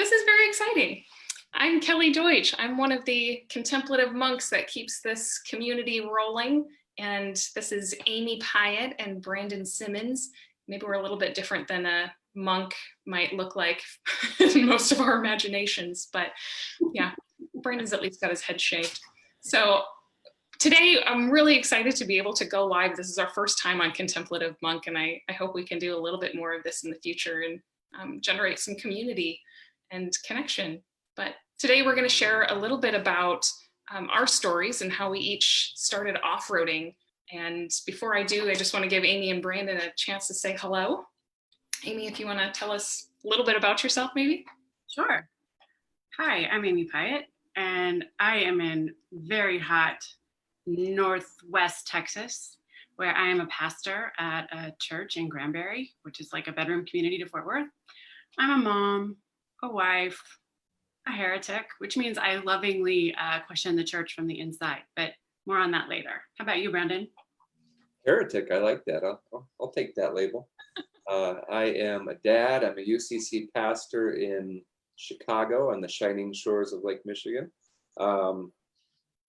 this is very exciting. I'm Kelly Deutsch. I'm one of the contemplative monks that keeps this community rolling. And this is Amy Pyatt and Brandon Simmons. Maybe we're a little bit different than a monk might look like in most of our imaginations, but yeah, Brandon's at least got his head shaved. So today I'm really excited to be able to go live. This is our first time on Contemplative Monk, and I hope we can do a little bit more of this in the future and generate some community and connection. But today we're going to share a little bit about our stories and how we each started off-roading. And before I do, I just want to give Amy and Brandon a chance to say hello. Amy, if you want to tell us a little bit about yourself, maybe? Sure. Hi, I'm Amy Pyatt, and I am in very hot Northwest Texas, where I am a pastor at a church in Granbury, which is like a bedroom community to Fort Worth. I'm a mom, a wife, a heretic, which means I lovingly question the church from the inside, but more on that later. How about you, Brandon? Heretic, I like that. I'll take that label. I am a dad. I'm a UCC pastor in Chicago on the shining shores of Lake Michigan.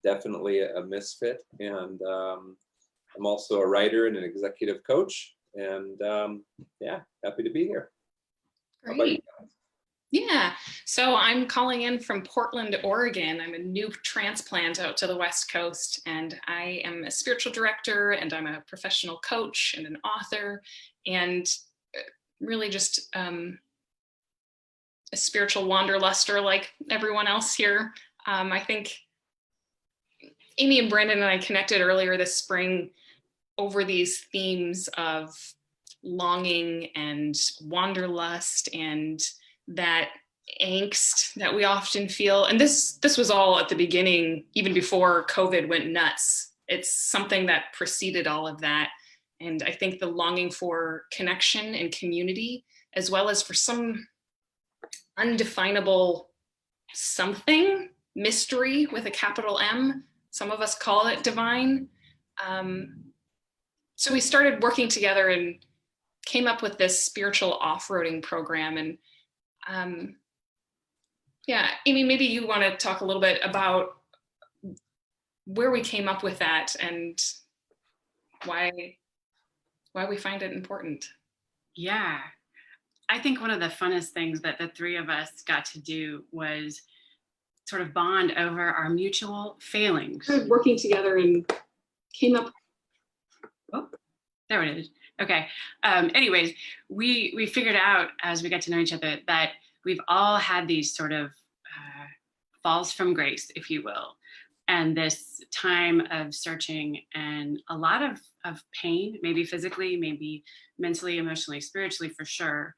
Definitely a misfit, and I'm also a writer and an executive coach, and yeah, happy to be here. Great. Yeah, so I'm calling in from Portland, Oregon. I'm a new transplant out to the West Coast, and I am a spiritual director, and I'm a professional coach and an author, and really just a spiritual wanderluster like everyone else here. I think Amy and Brandon and I connected earlier this spring over these themes of longing and wanderlust and that angst that we often feel. And this was all at the beginning, even before COVID went nuts. It's something that preceded all of that. And I think the longing for connection and community, as well as for some undefinable something, mystery with a capital M. Some of us call it divine. So we started working together and came up with this spiritual off-roading program. And yeah, Amy, maybe you want to talk a little bit about where we came up with that and why we find it important. Yeah, I think one of the funnest things that the three of us got to do was sort of bond over our mutual failings. Working together and came up. Oh, there it is. Okay. Anyways, we figured out as we got to know each other that we've all had these sort of falls from grace, if you will, and this time of searching and a lot of pain, maybe physically, maybe mentally, emotionally, spiritually, for sure.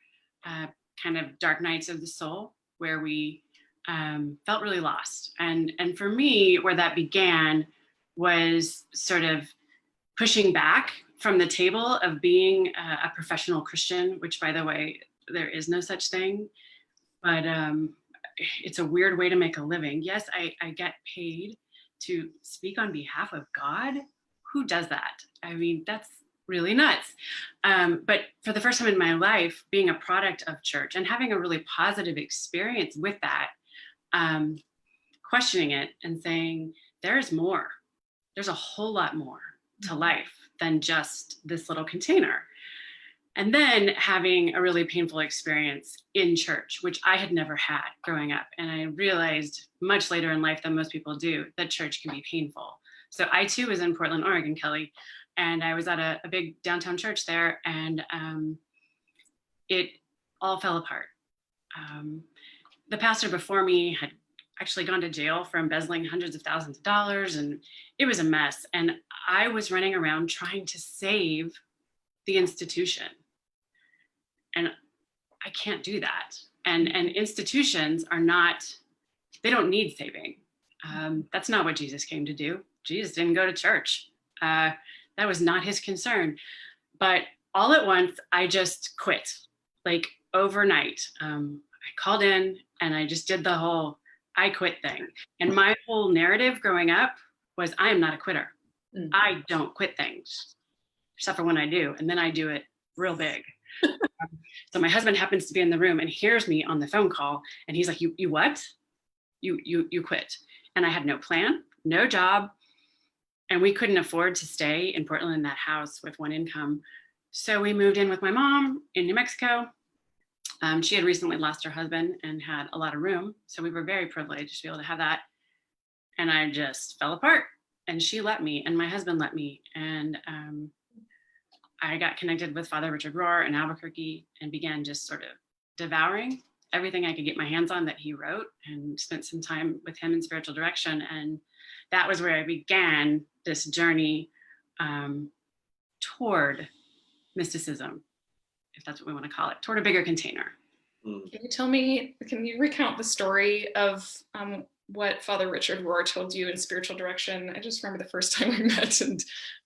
Kind of dark nights of the soul where we felt really lost. And for me, where that began was sort of pushing back from the table of being a professional Christian, which, by the way, there is no such thing, but it's a weird way to make a living. Yes, I get paid to speak on behalf of God. Who does that? I mean, that's really nuts. But for the first time in my life, being a product of church and having a really positive experience with that, questioning it and saying, there's more. There's a whole lot more to life than just this little container. And then having a really painful experience in church, which I had never had growing up. And I realized much later in life than most people do that church can be painful. So I too was in Portland, Oregon, Kelly, and I was at a big downtown church there, and it all fell apart. The pastor before me had actually gone to jail for embezzling hundreds of thousands of dollars, and it was a mess. And I was running around trying to save the institution. And I can't do that. And institutions are not, they don't need saving. That's not what Jesus came to do. Jesus didn't go to church. That was not his concern. But all at once, I just quit, like overnight. I called in and I just did the whole I quit thing. And my whole narrative growing up was, I am not a quitter. I don't quit things, except for when I do. And then I do it real big. So my husband happens to be in the room and hears me on the phone call, and he's like, you what? You quit. And I had no plan, no job, and we couldn't afford to stay in Portland in that house with one income. So we moved in with my mom in New Mexico. She had recently lost her husband and had a lot of room. So we were very privileged to be able to have that. And I just fell apart, and she let me, and my husband let me. And I got connected with Father Richard Rohr in Albuquerque and began just sort of devouring everything I could get my hands on that he wrote, and spent some time with him in spiritual direction. And that was where I began this journey toward mysticism, if that's what we want to call it, toward a bigger container. Can you recount the story of what Father Richard Rohr told you in spiritual direction? I just remember the first time we met, and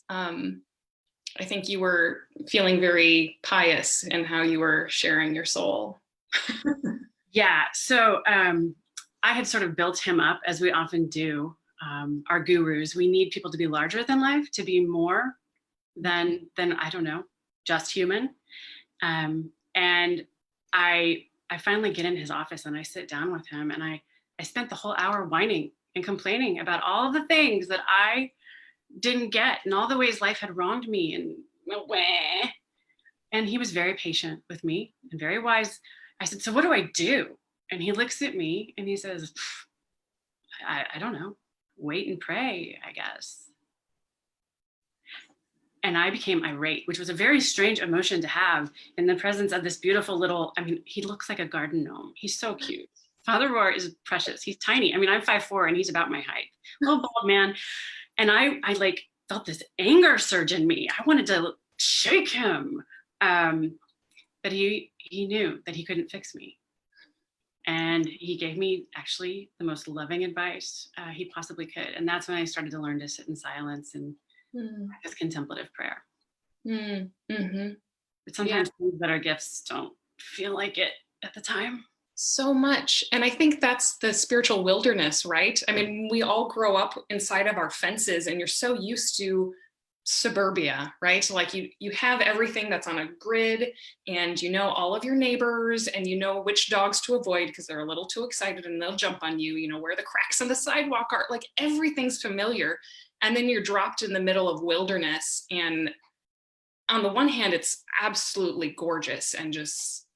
I think you were feeling very pious in how you were sharing your soul. Yeah, so I had sort of built him up, as we often do, our gurus. We need people to be larger than life, to be more than I don't know, just human. And I finally get in his office and I sit down with him, and I spent the whole hour whining and complaining about all of the things that I didn't get and all the ways life had wronged me, and he was very patient with me and very wise. I said, so what do I do? And he looks at me and he says, I don't know, wait and pray, I guess. And I became irate, which was a very strange emotion to have in the presence of this beautiful little, I mean, he looks like a garden gnome. He's so cute. Father Rohr is precious. He's tiny. I mean, I'm 5'4" and he's about my height. Little bald man. And I like felt this anger surge in me. I wanted to shake him. But he knew that he couldn't fix me. And he gave me actually the most loving advice he possibly could. And that's when I started to learn to sit in silence and practice contemplative prayer. Mm-hmm. But sometimes things that are gifts don't feel like it at the time. So much. And I think that's the spiritual wilderness, right? I mean, we all grow up inside of our fences, and you're so used to suburbia, right? So like you have everything that's on a grid, and you know all of your neighbors, and you know which dogs to avoid because they're a little too excited and they'll jump on you, you know where the cracks in the sidewalk are, like everything's familiar. And then you're dropped in the middle of wilderness, and on the one hand it's absolutely gorgeous and just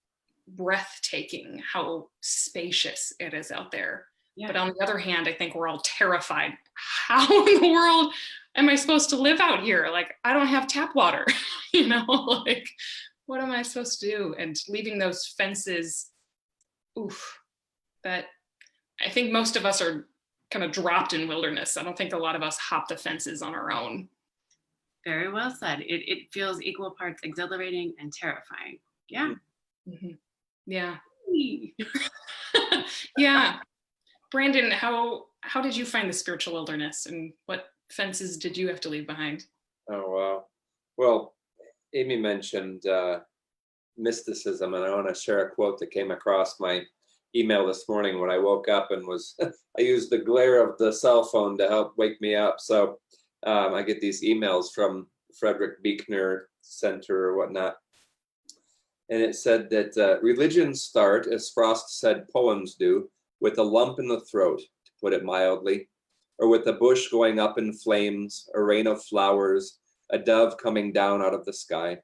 breathtaking how spacious it is out there. Yeah. But on the other hand, I think we're all terrified. How in the world am I supposed to live out here? Like, I don't have tap water, you know, like, what am I supposed to do? And leaving those fences, that I think most of us are kind of dropped in wilderness. I don't think a lot of us hop the fences on our own. Very well said. It feels equal parts exhilarating and terrifying. Yeah. Mm-hmm. Yeah. Yeah. Brandon, how did you find the spiritual wilderness, and what fences did you have to leave behind? Oh, wow. Well, Amy mentioned mysticism, and I want to share a quote that came across my email this morning when I woke up and was, I used the glare of the cell phone to help wake me up. So I get these emails from Frederick Buechner Center or whatnot. And it said that religions start, as Frost said poems do, with a lump in the throat, to put it mildly, or with a bush going up in flames, a rain of flowers, a dove coming down out of the sky.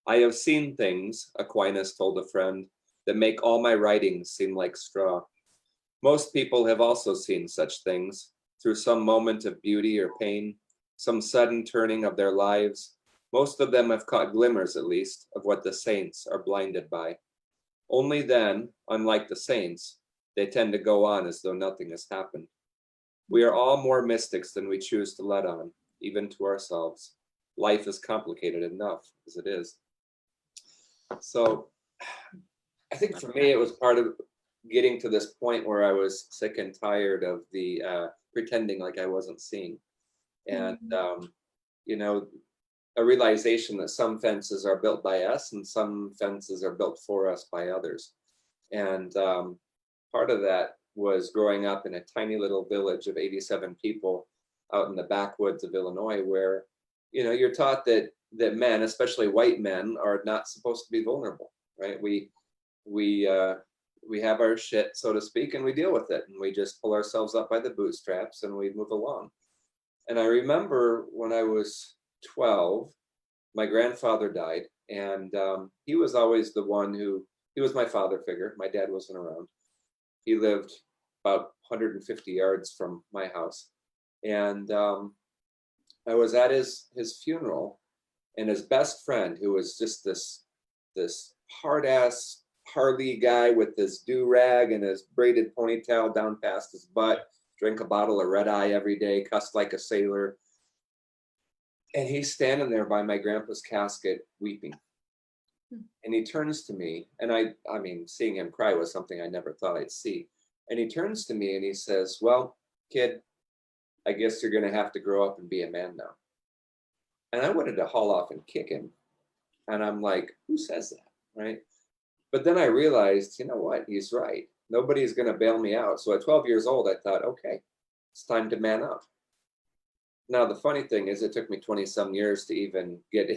I have seen things, Aquinas told a friend, that make all my writings seem like straw. Most people have also seen such things, through some moment of beauty or pain, some sudden turning of their lives. Most of them have caught glimmers, at least, of what the saints are blinded by. Only then, unlike the saints, they tend to go on as though nothing has happened. We are all more mystics than we choose to let on, even to ourselves. Life is complicated enough as it is. So I think for me, it was part of getting to this point where I was sick and tired of the pretending like I wasn't seeing. And, you know, a realization that some fences are built by us and some fences are built for us by others. And part of that was growing up in a tiny little village of 87 people out in the backwoods of Illinois, where, you know, you're taught that that men, especially white men, are not supposed to be vulnerable, right? We have our shit, so to speak, and we deal with it, and we just pull ourselves up by the bootstraps and we move along. And I remember when I was 12, my grandfather died, and he was always the one he was my father figure. My dad wasn't around. He lived about 150 yards from my house. And I was at his funeral, and his best friend, who was just this hard ass Harley guy with this do-rag and his braided ponytail down past his butt, drank a bottle of red eye every day, cussed like a sailor. And he's standing there by my grandpa's casket weeping. And he turns to me, and I mean, seeing him cry was something I never thought I'd see. And he turns to me and he says, "Well, kid, I guess you're going to have to grow up and be a man now." And I wanted to haul off and kick him. And I'm like, who says that, right? But then I realized, you know what? He's right. Nobody's going to bail me out. So at 12 years old, I thought, okay, it's time to man up. Now, the funny thing is, it took me 20 some years to even get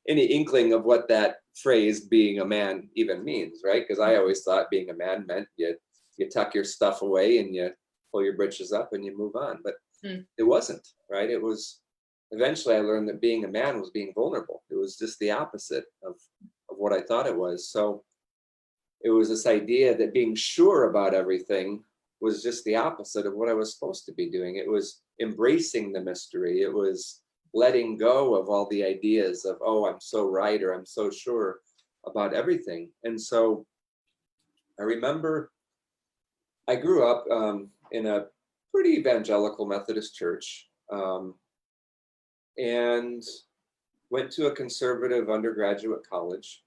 any inkling of what that phrase being a man even means, right? Because I always thought being a man meant you tuck your stuff away and you pull your britches up and you move on. But it wasn't, right? It was, eventually I learned that being a man was being vulnerable. It was just the opposite of what I thought it was. So it was this idea that being sure about everything was just the opposite of what I was supposed to be doing. It was embracing the mystery. It was letting go of all the ideas of, oh, I'm so right, or I'm so sure about everything. And so I remember I grew up in a pretty evangelical Methodist church, and went to a conservative undergraduate college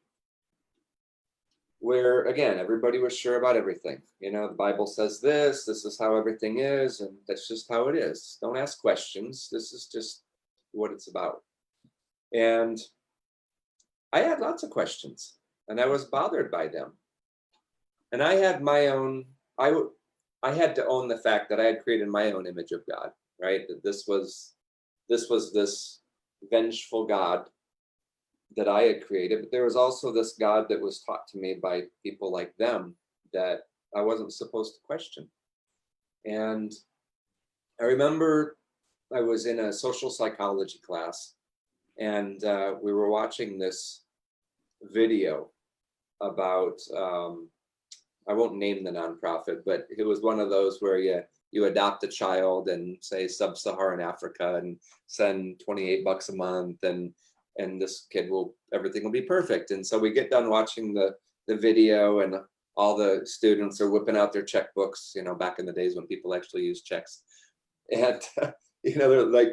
where, again, everybody was sure about everything. You know, the Bible says this is how everything is, and that's just how it is. Don't ask questions. This is just what it's about. And I had lots of questions, and I was bothered by them. And I had my own, I had to own the fact that I had created my own image of God, right? That this was this vengeful God that I had created, but there was also this God that was taught to me by people like them that I wasn't supposed to question. And I remember I was in a social psychology class, and we were watching this video about, I won't name the nonprofit, but it was one of those where you adopt a child in, say, sub-Saharan Africa and send $28 a month, and this kid everything will be perfect. And so we get done watching the video, and all the students are whipping out their checkbooks, you know, back in the days when people actually used checks. And, you know, they're like,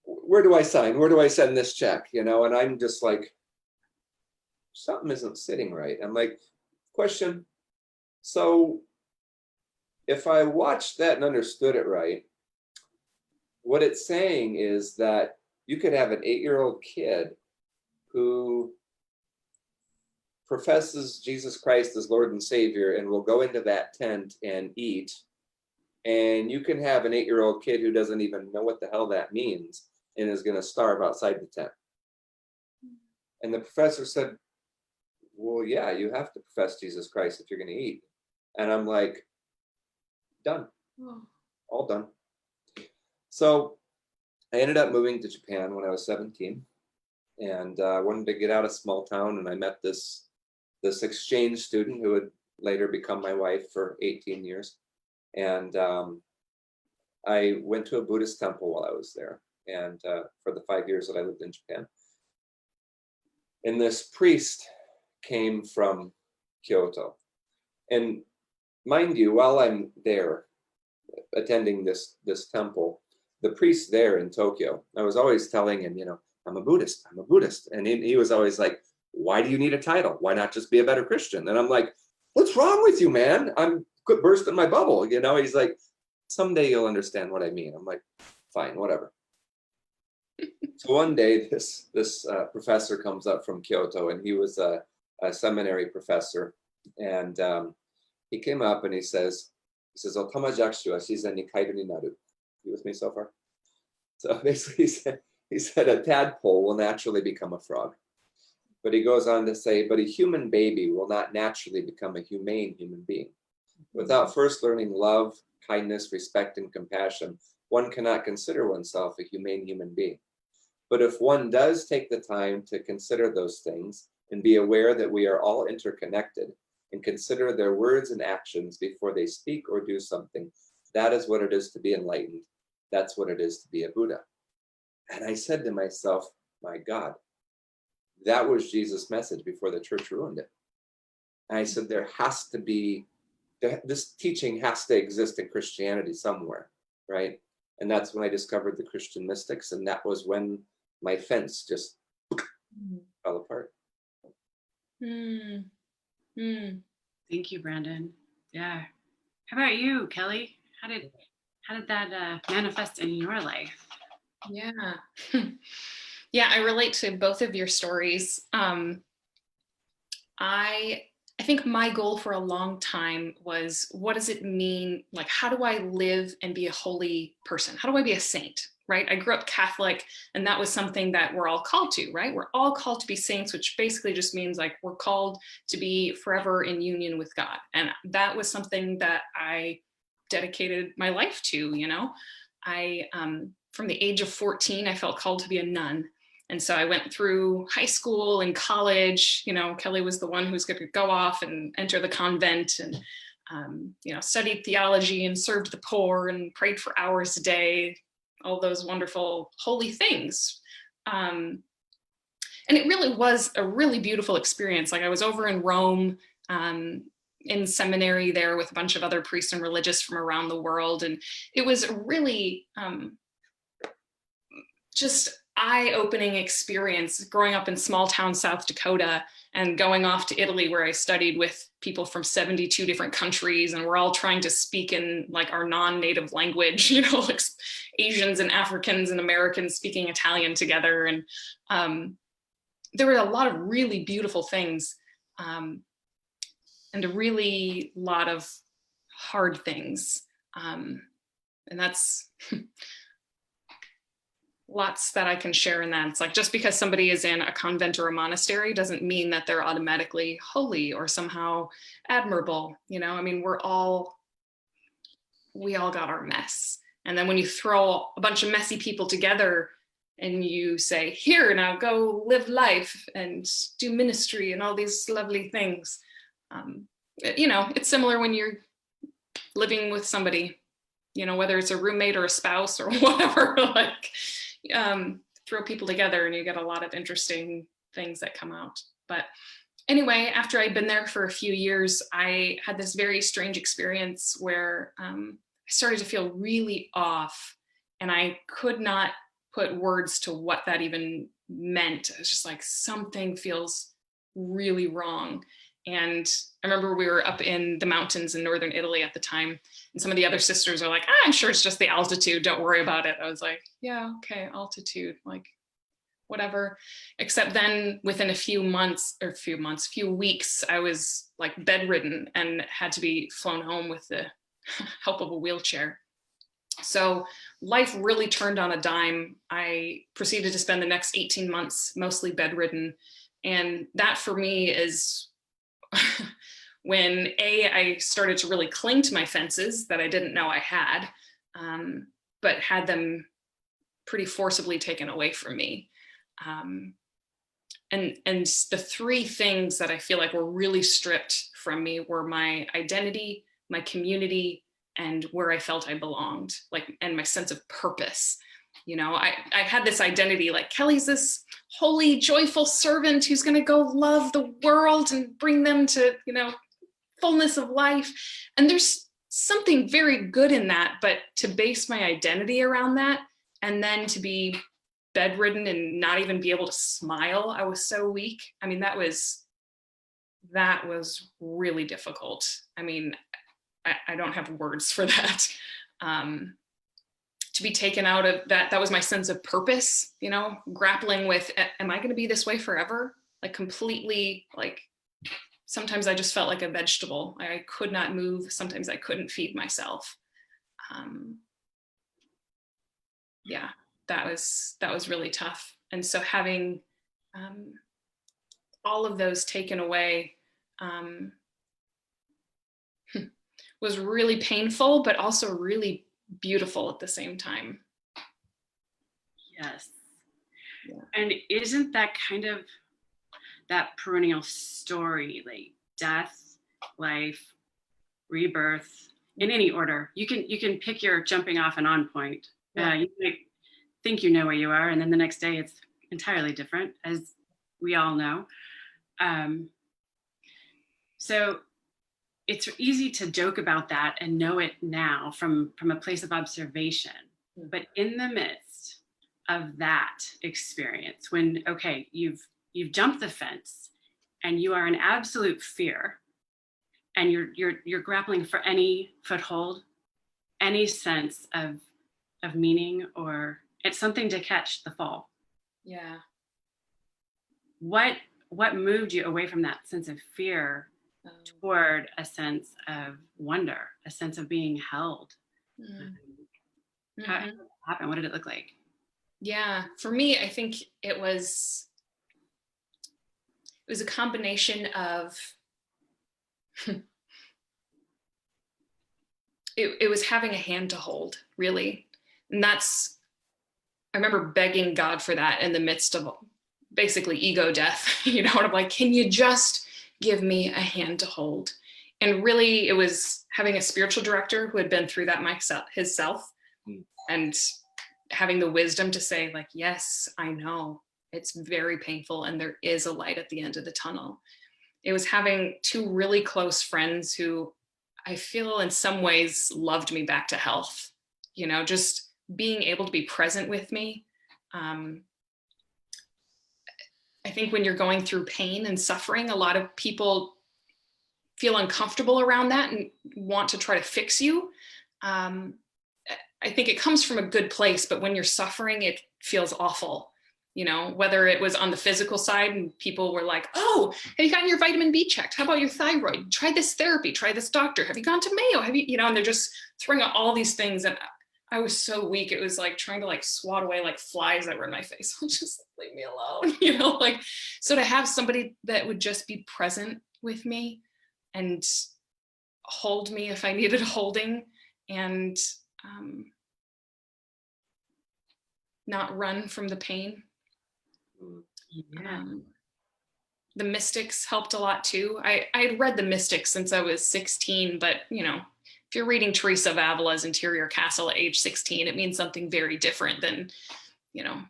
where do I sign? Where do I send this check? You know, and I'm just like, something isn't sitting right. I'm like, question. So if I watched that and understood it right, what it's saying is that you could have an 8-year-old kid who professes Jesus Christ as Lord and Savior and will go into that tent and eat. And you can have an 8-year-old kid who doesn't even know what the hell that means and is going to starve outside the tent. And the professor said, well, yeah, you have to profess Jesus Christ if you're going to eat. And I'm like, done. All done. So I ended up moving to Japan when I was 17, and wanted to get out of small town. And I met this exchange student who would later become my wife for 18 years. And I went to a Buddhist temple while I was there, and for the 5 years that I lived in Japan. And this priest came from Kyoto. And mind you, while I'm there attending this temple, the priest there in Tokyo, I was always telling him, you know, I'm a Buddhist. And he was always like, why do you need a title? Why not just be a better Christian? And I'm like, what's wrong with you, man? I'm quit bursting my bubble. You know, he's like, someday you'll understand what I mean. I'm like, fine, whatever. So one day this professor comes up from Kyoto, and he was a seminary professor. And he came up and he says, Otama jakushu wa shizen ni kairu ni naru. You with me so far? So basically He said a tadpole will naturally become a frog. But he goes on to say, but a human baby will not naturally become a humane human being. Without first learning love, kindness, respect, and compassion, one cannot consider oneself a humane human being. But if one does take the time to consider those things and be aware that we are all interconnected and consider their words and actions before they speak or do something, that is what it is to be enlightened. That's what it is to be a Buddha. And I said to myself, my God, that was Jesus' message before the church ruined it. And I said, there has to be, this teaching has to exist in Christianity somewhere, right? And that's when I discovered the Christian mystics. And that was when my fence just fell apart. Mm. Mm. Thank you, Brandon. Yeah. How about you, Kelly? How did that manifest in your life? Yeah. Yeah, I relate to both of your stories. I think my goal for a long time was, what does it mean? Like, how do I live and be a holy person? How do I be a saint, right? I grew up Catholic, and that was something that we're all called to, right? We're all called to be saints, which basically just means like we're called to be forever in union with God. And that was something that I dedicated my life to, you know? From the age of 14, I felt called to be a nun. And so I went through high school and college. You know, Kelly was the one who was going to go off and enter the convent, and, you know, studied theology and served the poor and prayed for hours a day, all those wonderful holy things. And it really was a really beautiful experience. Like, I was over in Rome, in seminary there with a bunch of other priests and religious from around the world. And it was a really just eye-opening experience growing up in small town South Dakota and going off to Italy, where I studied with people from 72 different countries, and we're all trying to speak in like our non-native language, you know, like Asians and Africans and Americans speaking Italian together. And there were a lot of really beautiful things, and a really lot of hard things. And that's lots that I can share in that. It's like, just because somebody is in a convent or a monastery doesn't mean that they're automatically holy or somehow admirable. You know, I mean, we all got our mess. And then when you throw a bunch of messy people together and you say, here, now go live life and do ministry and all these lovely things. You know, it's similar when you're living with somebody, you know, whether it's a roommate or a spouse or whatever, like, throw people together and you get a lot of interesting things that come out. But anyway, after I'd been there for a few years, I had this very strange experience where I started to feel really off, and I could not put words to what that even meant. It was just like, something feels really wrong. And I remember we were up in the mountains in northern Italy at the time, and some of the other sisters are like, I'm sure it's just the altitude, don't worry about it. I was like, yeah, okay, altitude, like whatever. Except then within a few weeks, I was like bedridden and had to be flown home with the help of a wheelchair. So life really turned on a dime. I proceeded to spend the next 18 months mostly bedridden. And that for me is when I started to really cling to my fences that I didn't know I had, but had them pretty forcibly taken away from me. And the three things that I feel like were really stripped from me were my identity, my community, and where I felt I belonged, like, and my sense of purpose. You know, I had this identity, like, Kelly's this holy, joyful servant who's going to go love the world and bring them to, you know, fullness of life. And there's something very good in that, but to base my identity around that, and then to be bedridden and not even be able to smile, I was so weak. I mean, that was really difficult. I mean, I don't have words for that. To be taken out of that was my sense of purpose, you know, grappling with, am I going to be this way forever? Like, completely, like, sometimes I just felt like a vegetable. I could not move. Sometimes I couldn't feed myself. Yeah. that was really tough. And so having all of those taken away was really painful, but also really beautiful at the same time. Yes. Yeah. And isn't that kind of that perennial story, like death, life, rebirth, in any order? You can pick your jumping off and on point. Yeah. You might think you know where you are, and then the next day it's entirely different, as we all know. So it's easy to joke about that and know it now from a place of observation. But in the midst of that experience, when, okay, you've jumped the fence and you are in absolute fear, and you're grappling for any foothold, any sense of meaning, or it's something to catch the fall. Yeah. What moved you away from that sense of fear toward a sense of wonder, a sense of being held? How did it happen? What did it look like? Yeah, for me, I think it was a combination of it was having a hand to hold, really. And I remember begging God for that in the midst of basically ego death, and I'm like, can you just give me a hand to hold? And really, it was having a spiritual director who had been through that himself, and having the wisdom to say, like, yes, I know it's very painful and there is a light at the end of the tunnel. It was having two really close friends who I feel in some ways loved me back to health, just being able to be present with me. I think when you're going through pain and suffering, a lot of people feel uncomfortable around that and want to try to fix you. I think it comes from a good place, but when you're suffering, it feels awful. Whether it was on the physical side and people were like, oh, have you gotten your vitamin B checked? How about your thyroid? Try this therapy, try this doctor. Have you gone to Mayo? Have you, and they're just throwing out all these things. And I was so weak. It was like trying to swat away like flies that were in my face. Just leave me alone, so to have somebody that would just be present with me and hold me if I needed holding, and not run from the pain. Yeah. The Mystics helped a lot too. I had read the Mystics since I was 16, but if you're reading Teresa of Avila's Interior Castle at age 16, it means something very different than,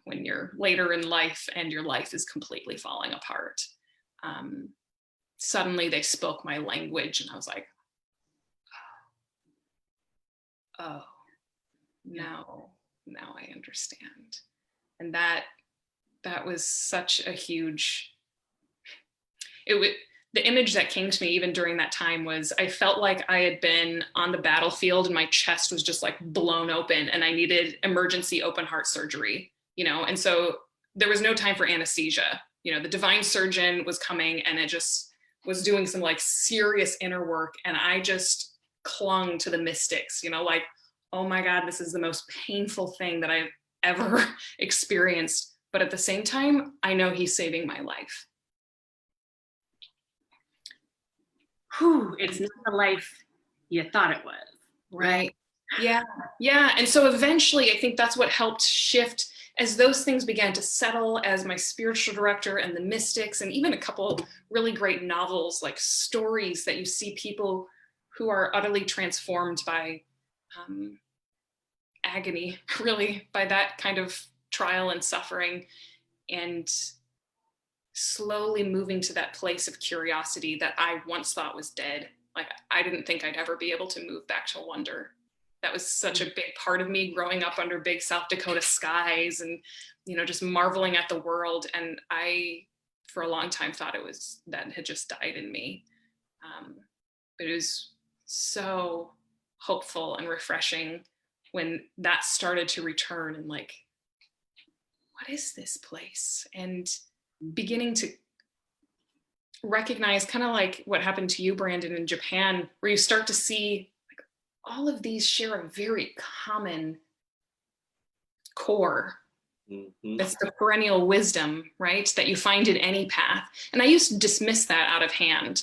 when you're later in life and your life is completely falling apart. Suddenly they spoke my language and I was like, oh, now I understand. And that was such a huge, the image that came to me even during that time was I felt like I had been on the battlefield and my chest was just like blown open and I needed emergency open heart surgery, and so there was no time for anesthesia. The divine surgeon was coming and it just was doing some serious inner work, and I just clung to the Mystics, like, oh my God, this is the most painful thing that I've ever experienced. But at the same time, I know he's saving my life. Whew, it's not the life you thought it was. Right. Yeah. And so eventually, I think that's what helped shift as those things began to settle, as my spiritual director and the Mystics, and even a couple really great novels, like stories that you see people who are utterly transformed by agony, really, by that kind of trial and suffering, and slowly moving to that place of curiosity that I once thought was dead. Like, I didn't think I'd ever be able to move back to wonder. That was such a big part of me growing up under big South Dakota skies and, just marveling at the world. And I, for a long time, thought that had just died in me. But it was so hopeful and refreshing when that started to return, and what is this place? And beginning to recognize, kind of like what happened to you, Brandon, in Japan, where you start to see all of these share a very common core, Mhm. That's the perennial wisdom, right? That you find in any path. And I used to dismiss that out of hand.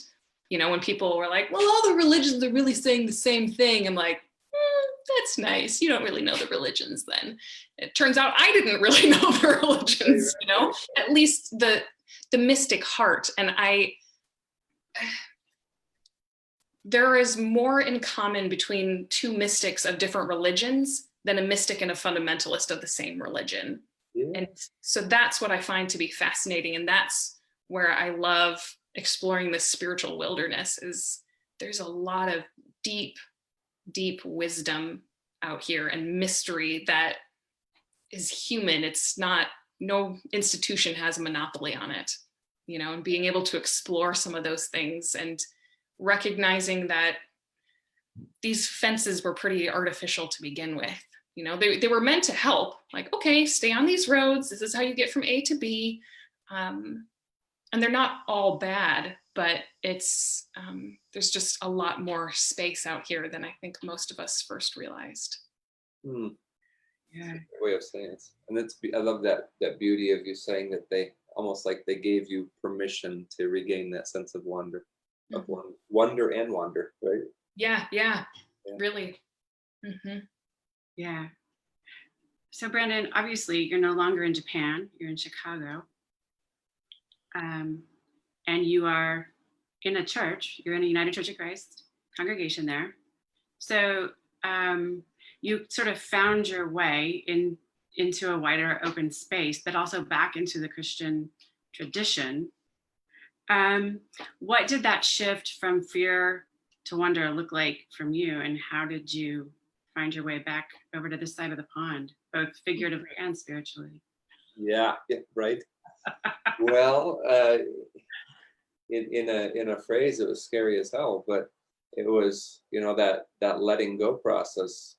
You know, when people were like, well, all the religions are really saying the same thing. I'm like, that's nice. You don't really know the religions then. It turns out I didn't really know the religions, you know, at least the mystic heart. And there is more in common between two mystics of different religions than a mystic and a fundamentalist of the same religion. Yeah. And so that's what I find to be fascinating. And that's where I love exploring this spiritual wilderness. Is there's a lot of deep, deep wisdom out here and mystery that is human. It's not, no institution has a monopoly on it, you know, and being able to explore some of those things and recognizing that these fences were pretty artificial to begin with. You know, they were meant to help, like, okay, stay on these roads. This is how you get from A to B. And they're not all bad, but it's, there's just a lot more space out here than I think most of us first realized. Hmm. Yeah. Way of saying it. And I love that beauty of you saying that they almost like they gave you permission to regain that sense of wonder, of wonder and wonder, right? Yeah, really. Mm-hmm. Yeah. So Brandon, obviously you're no longer in Japan, you're in Chicago. And you are in a church, you're in a United Church of Christ congregation there. So you sort of found your way into a wider open space, but also back into the Christian tradition. What did that shift from fear to wonder look like from you, and how did you find your way back over to this side of the pond, both figuratively and spiritually? Yeah, right. Well, in a phrase, it was scary as hell, but it was, you know, that letting go process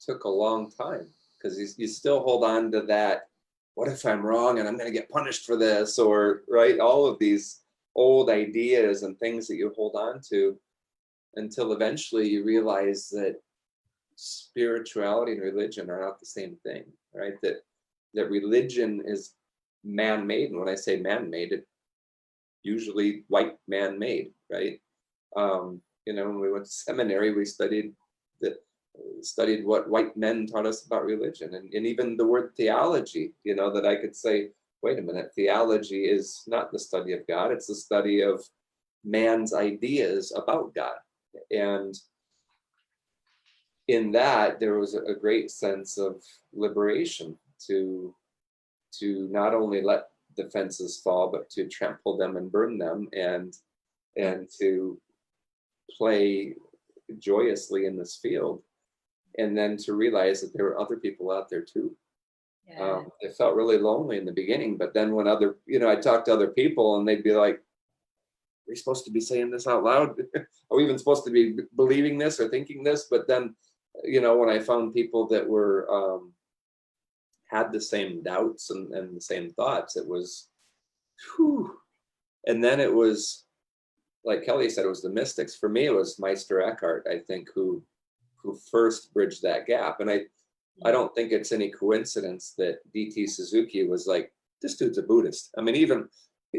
took a long time, because you still hold on to that, what if I'm wrong and I'm going to get punished for this, or right, all of these old ideas and things that you hold on to, until eventually you realize that spirituality and religion are not the same thing, right? That religion is man-made, and when I say man-made, it usually white man-made, right? You know, when we went to seminary, we studied what white men taught us about religion, and even the word theology, you know, that I could say, wait a minute, theology is not the study of God, it's the study of man's ideas about God. And in that, there was a great sense of liberation to not only let the fences fall, but to trample them and burn them, and to play joyously in this field, and then to realize that there were other people out there too. Yeah. It felt really lonely in the beginning, but then when I talked to other people, and they'd be like, "Are we supposed to be saying this out loud? Are we even supposed to be believing this or thinking this?" But then, you know, when I found people that were had the same doubts and the same thoughts, it was, whew. And then it was, like Kelly said, it was the mystics. For me, it was Meister Eckhart, I think, who first bridged that gap. And I don't think it's any coincidence that D.T. Suzuki was like, this dude's a Buddhist. I mean, even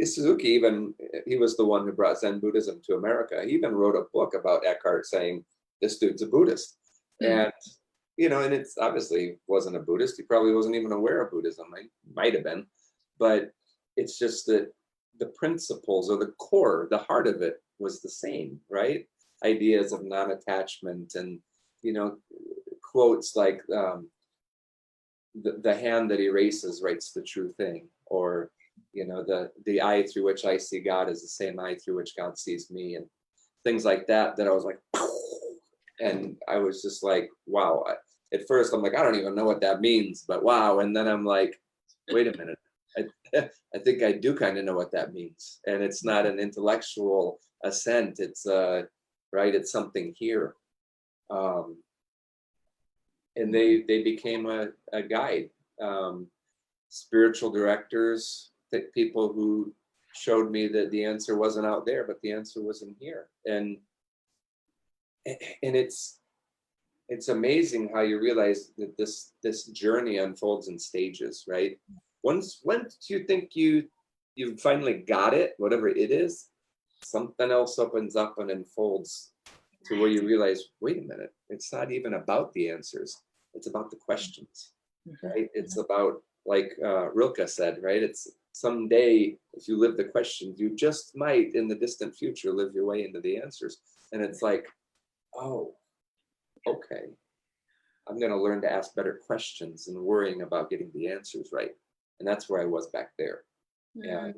Suzuki, he was the one who brought Zen Buddhism to America. He even wrote a book about Eckhart saying, this dude's a Buddhist. And, you know, and it's obviously wasn't a Buddhist. He probably wasn't even aware of Buddhism. He might have been. But it's just that the principles, or the core, the heart of it was the same, right? Ideas of non-attachment, and, you know, quotes like, the hand that erases writes the true thing, or, you know, the eye through which I see God is the same eye through which God sees me, and things like that I was like, and I was just like, wow. At first I'm like, I don't even know what that means, but wow. And then I'm like, wait a minute, I think I do kind of know what that means, and it's not an intellectual assent. It's right, it's something here. And they became a guide, spiritual directors, people who showed me that the answer wasn't out there, but the answer was in here. And it's it's amazing how you realize that this journey unfolds in stages, right? Once you think you finally got it, whatever it is, something else opens up and unfolds to where you realize, wait a minute, it's not even about the answers, it's about the questions, right? It's about, like Rilke said, right? It's someday, if you live the questions, you just might in the distant future live your way into the answers. And it's like, oh, okay, I'm going to learn to ask better questions and worrying about getting the answers right. And that's where I was back there. And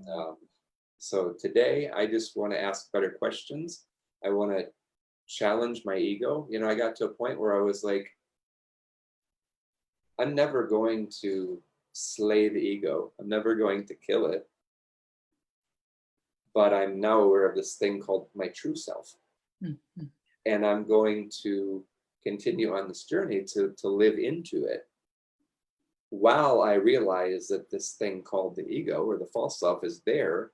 so today, I just want to ask better questions. I want to challenge my ego. I got to a point where I was like, I'm never going to slay the ego. I'm never going to kill it. But I'm now aware of this thing called my true self. Mm-hmm. And I'm going to continue on this journey to live into it, while I realize that this thing called the ego or the false self is there,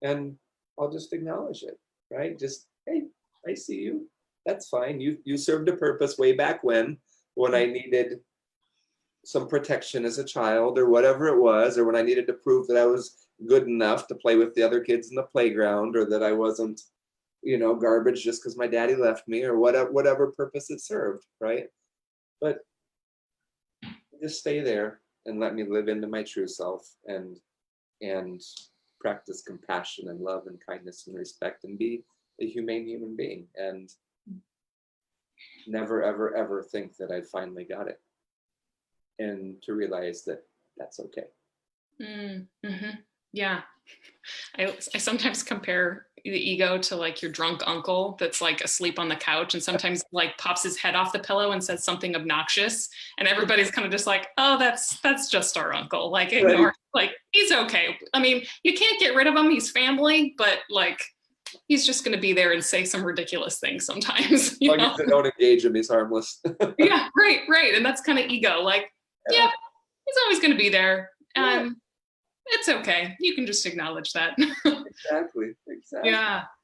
and I'll just acknowledge it, right? Just, hey, I see you. That's fine. You served a purpose way back when I needed some protection as a child or whatever it was, or when I needed to prove that I was good enough to play with the other kids in the playground, or that I wasn't, garbage just because my daddy left me, or whatever purpose it served, right? But just stay there and let me live into my true self and practice compassion and love and kindness and respect and be a humane human being, and never, ever, ever think that I finally got it, and to realize that that's okay. Mm-hmm. Yeah. I sometimes compare the ego to like your drunk uncle that's like asleep on the couch and sometimes like pops his head off the pillow and says something obnoxious, and everybody's kind of just like, oh, that's just our uncle, like ignore, right. Like he's okay. I mean, you can't get rid of him, he's family, but like he's just going to be there and say some ridiculous things sometimes. You know? Don't engage him, he's harmless. Yeah, right. And that's kind of ego, like, yeah, he's always going to be there. It's okay. You can just acknowledge that. Exactly.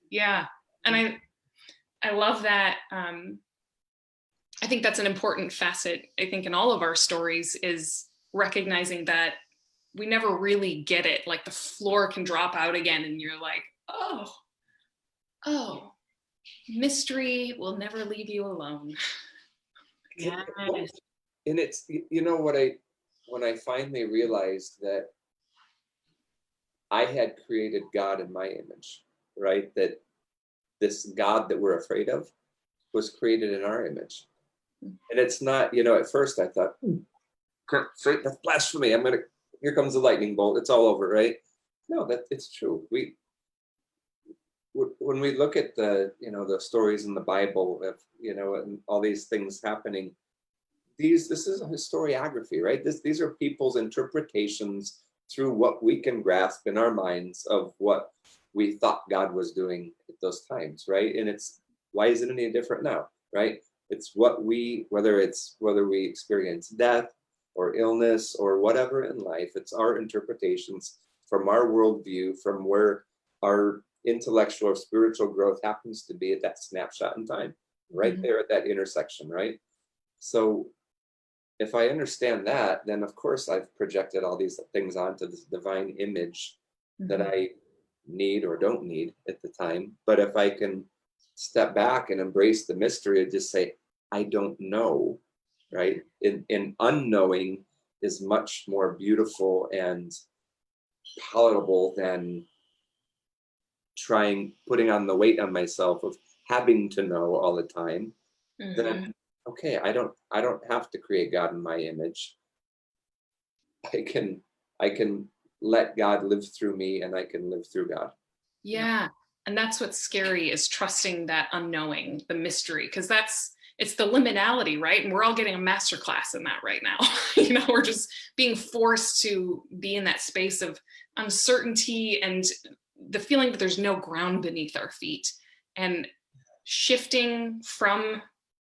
Yeah. And I love that. I think that's an important facet, I think, in all of our stories, is recognizing that we never really get it. Like the floor can drop out again and you're like, oh, mystery will never leave you alone. Yes. And it's, when I finally realized that I had created God in my image, right? That this God that we're afraid of was created in our image. And it's not, at first I thought, that's blasphemy. Here comes the lightning bolt. It's all over, right? No, it's true. When we look at the stories in the Bible of, and all these things happening, this is a historiography, right? These are people's interpretations through what we can grasp in our minds of what we thought God was doing at those times, right? And why is it any different now, right? It's whether we experience death or illness or whatever in life, it's our interpretations from our worldview, from where our intellectual or spiritual growth happens to be at that snapshot in time, right there at that intersection, right? So if I understand that, then of course I've projected all these things onto this divine image that I need or don't need at the time. But if I can step back and embrace the mystery and just say, I don't know, right? In unknowing is much more beautiful and palatable than putting on the weight on myself of having to know all the time. Then okay, I don't have to create God in my image. I can let God live through me, and I can live through God. Yeah. And that's what's scary, is trusting that unknowing, the mystery, because it's the liminality, right? And we're all getting a masterclass in that right now. We're just being forced to be in that space of uncertainty and the feeling that there's no ground beneath our feet, and shifting from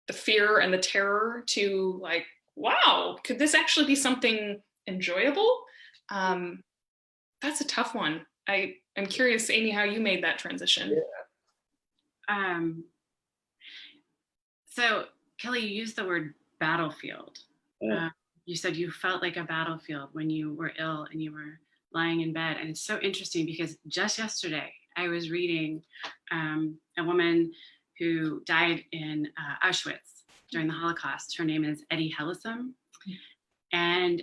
the fear and the terror to like, wow, could this actually be something enjoyable? That's a tough one. I'm curious, Amy, how you made that transition. So Kelly, you used the word battlefield. Yeah. You said you felt like a battlefield when you were ill and you were lying in bed. And it's so interesting because just yesterday I was reading a woman who died in Auschwitz during the Holocaust. Her name is Etty Hillesum. And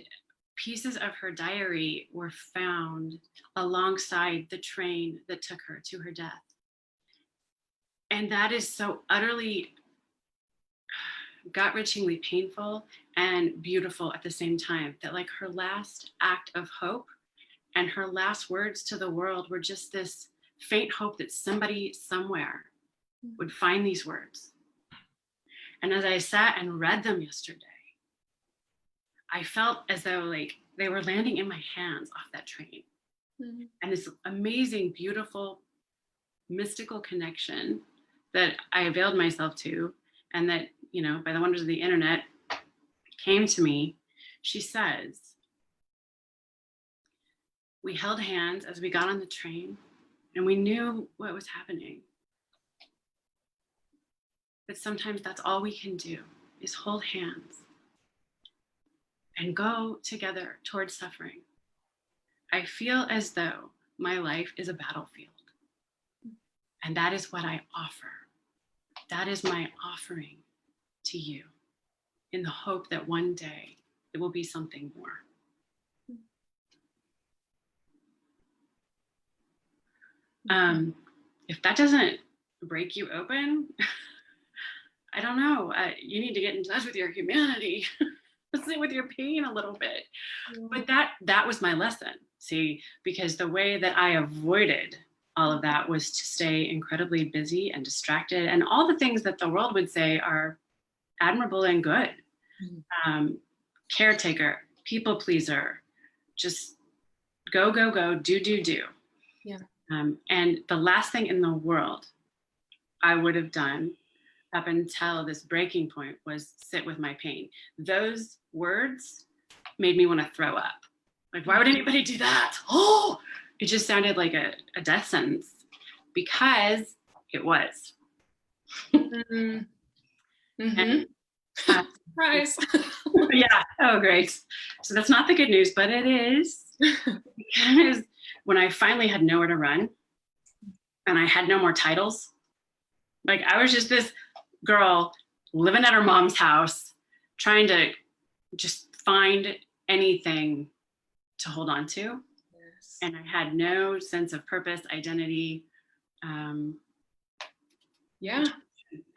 pieces of her diary were found alongside the train that took her to her death. And that is so utterly gut-wrenchingly painful and beautiful at the same time, that like her last act of hope and her last words to the world were just this faint hope that somebody somewhere would find these words. And as I sat and read them yesterday, I felt as though like they were landing in my hands off that train. Mhm. And this amazing, beautiful, mystical connection that I availed myself to, and that, you know, by the wonders of the internet came to me. She says, we held hands as we got on the train and we knew what was happening. But sometimes that's all we can do is hold hands and go together towards suffering. I feel as though my life is a battlefield. And that is what I offer. That is my offering to you, in the hope that one day it will be something more. If that doesn't break you open, I don't know. You need to get in touch with your humanity, sit with your pain a little bit. But that was my lesson. See, because the way that I avoided all of that was to stay incredibly busy and distracted, and all the things that the world would say are admirable and good. Caretaker, people pleaser, just go, go, go, do, do, do. Yeah. And the last thing in the world I would have done up until this breaking point was sit with my pain. Those words made me want to throw up. Like, why would anybody do that? Oh, it just sounded like a death sentence, because it was. Mm-hmm. And, Surprise. yeah, oh, great. So that's not the good news, but it is. Because when I finally had nowhere to run and I had no more titles, like I was just this girl living at her mom's house, trying to just find anything to hold on to. Yes. And I had no sense of purpose, identity, Yeah.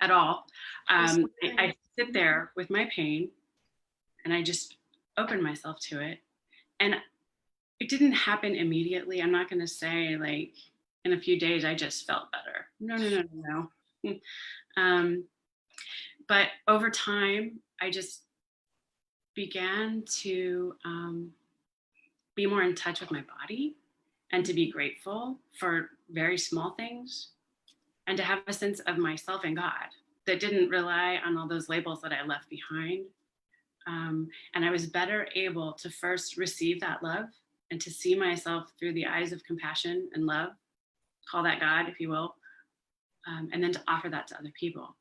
at all. I sit there with my pain and I just open myself to it. And it didn't happen immediately. I'm not going to say like in a few days I just felt better. No. But over time, I just began to be more in touch with my body and to be grateful for very small things, and to have a sense of myself and God that didn't rely on all those labels that I left behind. And I was better able to first receive that love and to see myself through the eyes of compassion and love, call that God, if you will, and then to offer that to other people.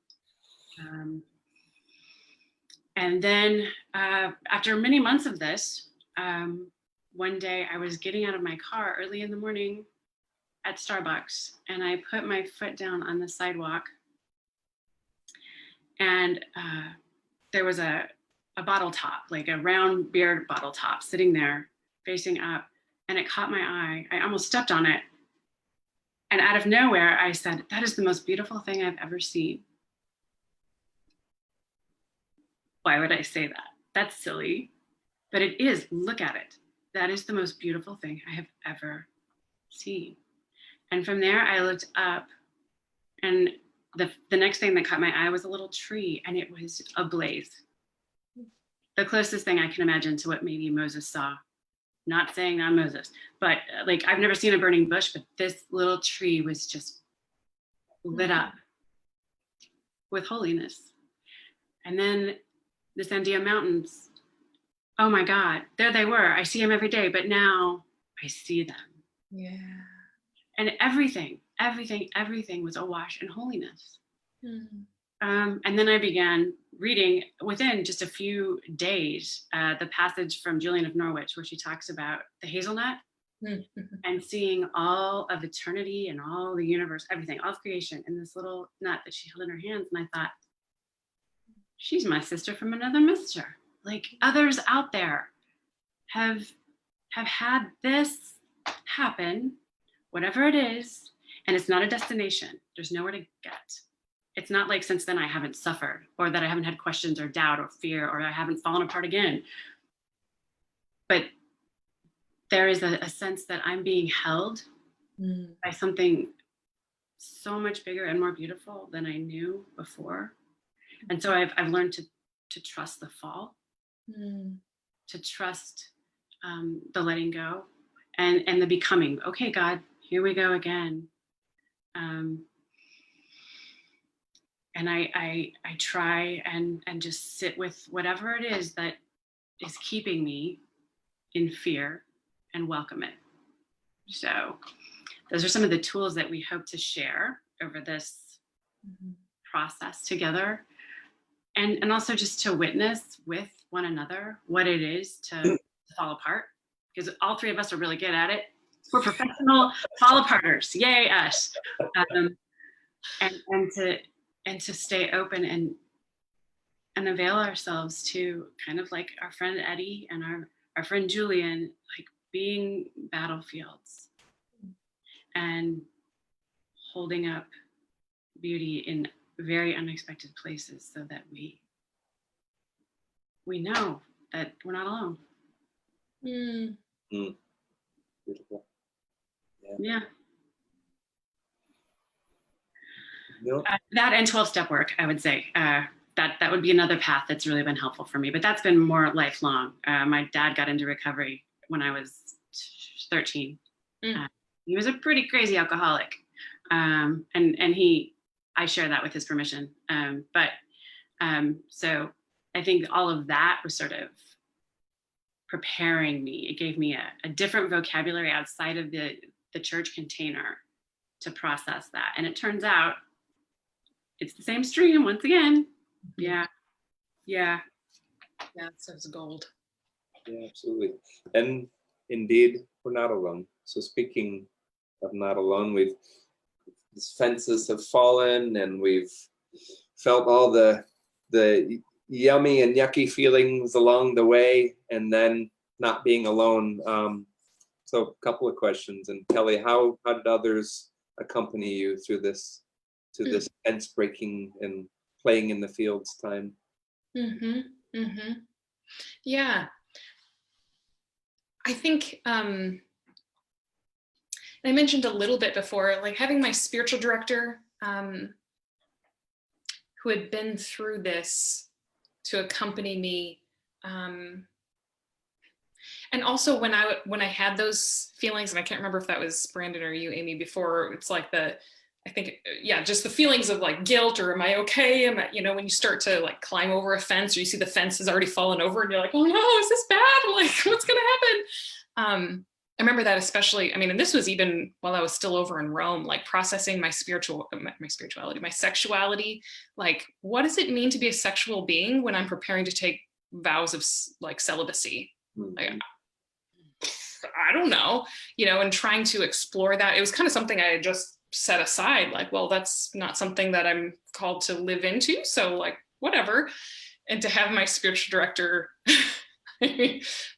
And then after many months of this, one day I was getting out of my car early in the morning at Starbucks, and I put my foot down on the sidewalk, and there was a bottle top, like a round beer bottle top sitting there facing up, and it caught my eye. I almost stepped on it. And out of nowhere, I said, that is the most beautiful thing I've ever seen. Why would I say that? That's silly. But it is. Look at it. That is the most beautiful thing I have ever seen. And from there, I looked up, and the next thing that caught my eye was a little tree, and it was ablaze. The closest thing I can imagine to what maybe Moses saw. Not saying I'm Moses, but like I've never seen a burning bush, but this little tree was just lit up with holiness. And then the Sandia Mountains, oh my God, there they were. I see them every day, but now I see them. Yeah. And everything was awash in holiness. And then I began reading within just a few days the passage from Julian of Norwich where she talks about the hazelnut and seeing all of eternity and all the universe, everything, all of creation in this little nut that she held in her hands. And I thought, she's my sister from another mister. Like others out there have had this happen, whatever it is, and it's not a destination. There's nowhere to get. It's not like since then I haven't suffered, or that I haven't had questions or doubt or fear, or I haven't fallen apart again. But there is a sense that I'm being held by something so much bigger and more beautiful than I knew before. And so I've learned to trust the fall, to trust the letting go and the becoming. Okay, God, here we go again. And I try and just sit with whatever it is that is keeping me in fear and welcome it. So those are some of the tools that we hope to share over this process together. And also just to witness with one another what it is to fall apart, because all three of us are really good at it. We're professional fall aparters. Yay, us. And to stay open and avail ourselves to kind of like our friend Eddie and our friend Julian, like being battlefields and holding up beauty in very unexpected places so that we know that we're not alone. Beautiful. Yeah. No. That and 12-step work, I would say. That would be another path that's really been helpful for me, but that's been more lifelong. My dad got into recovery when I was 13. He was a pretty crazy alcoholic. And I share that with his permission. So I think all of that was sort of preparing me. It gave me a different vocabulary outside of the church container to process that. And it turns out it's the same stream once again. Yeah. So it's gold. Yeah, absolutely. And indeed, we're not alone. So speaking of not alone, these fences have fallen and we've felt all the yummy and yucky feelings along the way, and then not being alone. So a couple of questions. And Kelly, how did others accompany you through this, to this fence breaking and playing in the fields time? Yeah. I think I mentioned a little bit before, like having my spiritual director who had been through this to accompany me. And also when I had those feelings, and I can't remember if that was Brandon or you, Amy, before, it's like just the feelings of like guilt, or am I okay? Am I, when you start to like climb over a fence, or you see the fence has already fallen over and you're like, oh no, is this bad? Like, what's going to happen? I remember that especially, and this was even while I was still over in Rome, like processing my spirituality, my sexuality. Like, what does it mean to be a sexual being when I'm preparing to take vows of like celibacy? Like, I don't know, and trying to explore that. It was kind of something I had just set aside, like, well, that's not something that I'm called to live into. So like, whatever. And to have my spiritual director,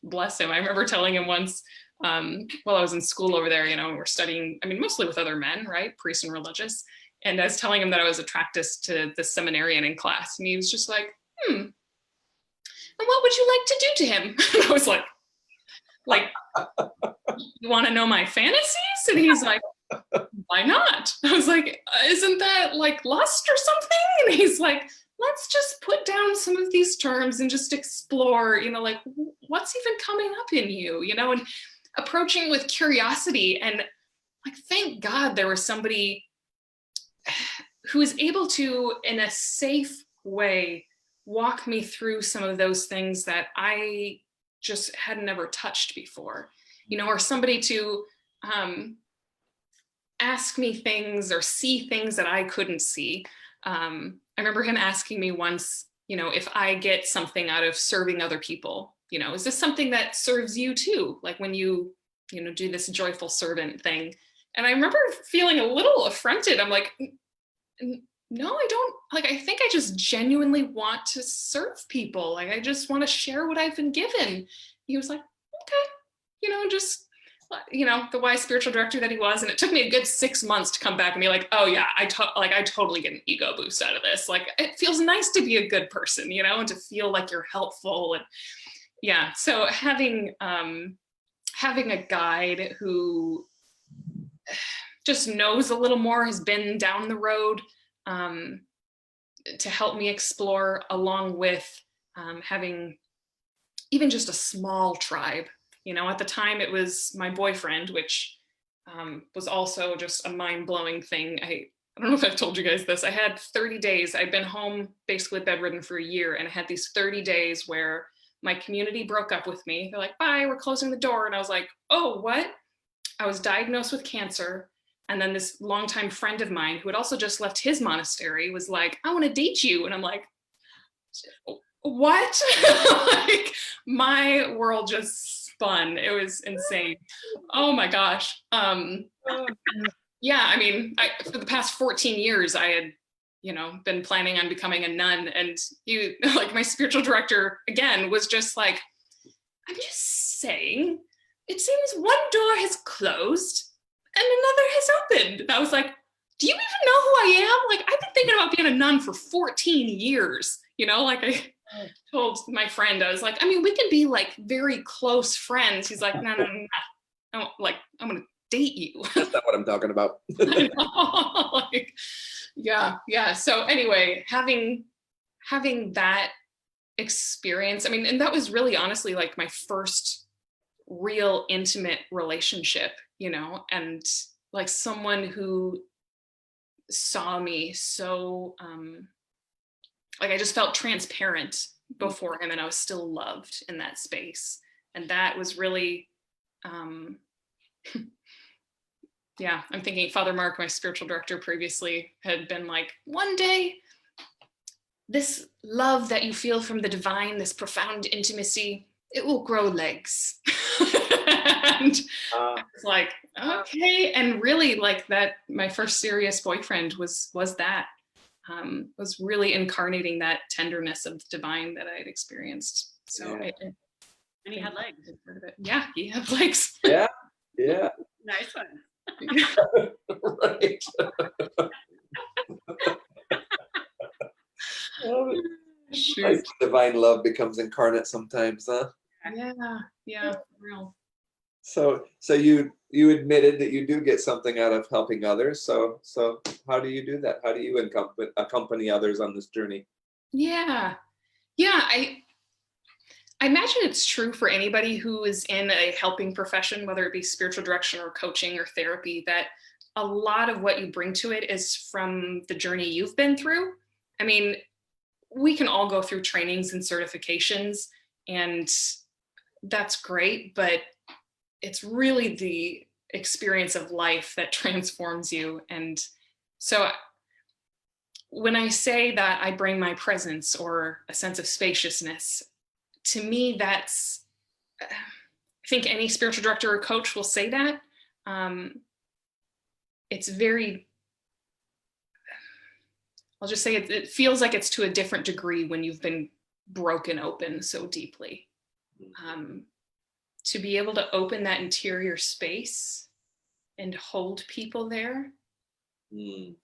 bless him. I remember telling him once, while I was in school over there, we're studying, mostly with other men, right? Priests and religious. And I was telling him that I was attracted to the seminarian in class. And he was just like, and what would you like to do to him? And I was like, you want to know my fantasies? And he's like, why not? I was like, isn't that like lust or something? And he's like, let's just put down some of these terms and just explore, like what's even coming up in you, and approaching with curiosity. And like, thank God there was somebody who was able to, in a safe way, walk me through some of those things that I just had never touched before, or somebody to ask me things or see things that I couldn't see. I remember him asking me once, if I get something out of serving other people, is this something that serves you too? Like when you do this joyful servant thing. And I remember feeling a little affronted. I'm like, no, I don't. Like, I think I just genuinely want to serve people. Like, I just want to share what I've been given. He was like, okay, just, the wise spiritual director that he was. And it took me a good 6 months to come back and be like, oh yeah, I totally get an ego boost out of this. Like, it feels nice to be a good person, and to feel like you're helpful. And yeah, so having a guide who just knows a little more, has been down the road, to help me explore, along with having even just a small tribe. At the time it was my boyfriend, which was also just a mind-blowing thing. I don't know if I've told you guys this. I had 30 days. I'd been home basically bedridden for a year, and I had these 30 days where my community broke up with me. They're like, bye, we're closing the door. And I was like, oh, what? I was diagnosed with cancer. And then this longtime friend of mine who had also just left his monastery was like, I want to date you. And I'm like, what? Like, my world just spun. It was insane. Oh my gosh. Yeah, I mean, for the past 14 years, I had, been planning on becoming a nun. And like my spiritual director, again, was just like, I'm just saying, it seems one door has closed and another has opened. And I was like, do you even know who I am? Like, I've been thinking about being a nun for 14 years. Like I told my friend, I was like, I mean, we can be like very close friends. He's like, no. I'm going to date you. That's not what I'm talking about. I know. Like, yeah. So anyway, having that experience, I mean, and that was really honestly like my first real intimate relationship, and like someone who saw me so, like I just felt transparent before him, and I was still loved in that space. And that was really, yeah, I'm thinking Father Mark, my spiritual director previously, had been like, one day, this love that you feel from the divine, this profound intimacy, it will grow legs. And it's like, okay. And really like that, my first serious boyfriend was that, was really incarnating that tenderness of the divine that I had experienced. So Yeah. And he had legs. Yeah, he had legs. Yeah. Nice one. Right. Shoot. Like divine love becomes incarnate sometimes, huh? Yeah, real. So you admitted that you do get something out of helping others. So how do you do that? How do you accompany others on this journey? Yeah. I imagine it's true for anybody who is in a helping profession, whether it be spiritual direction or coaching or therapy, that a lot of what you bring to it is from the journey you've been through. I mean, we can all go through trainings and certifications, and that's great, but it's really the experience of life that transforms you. And so when I say that I bring my presence or a sense of spaciousness, to me, that's, I think any spiritual director or coach will say that. It's very, I'll just say it feels like it's to a different degree when you've been broken open so deeply. To be able to open that interior space and hold people there and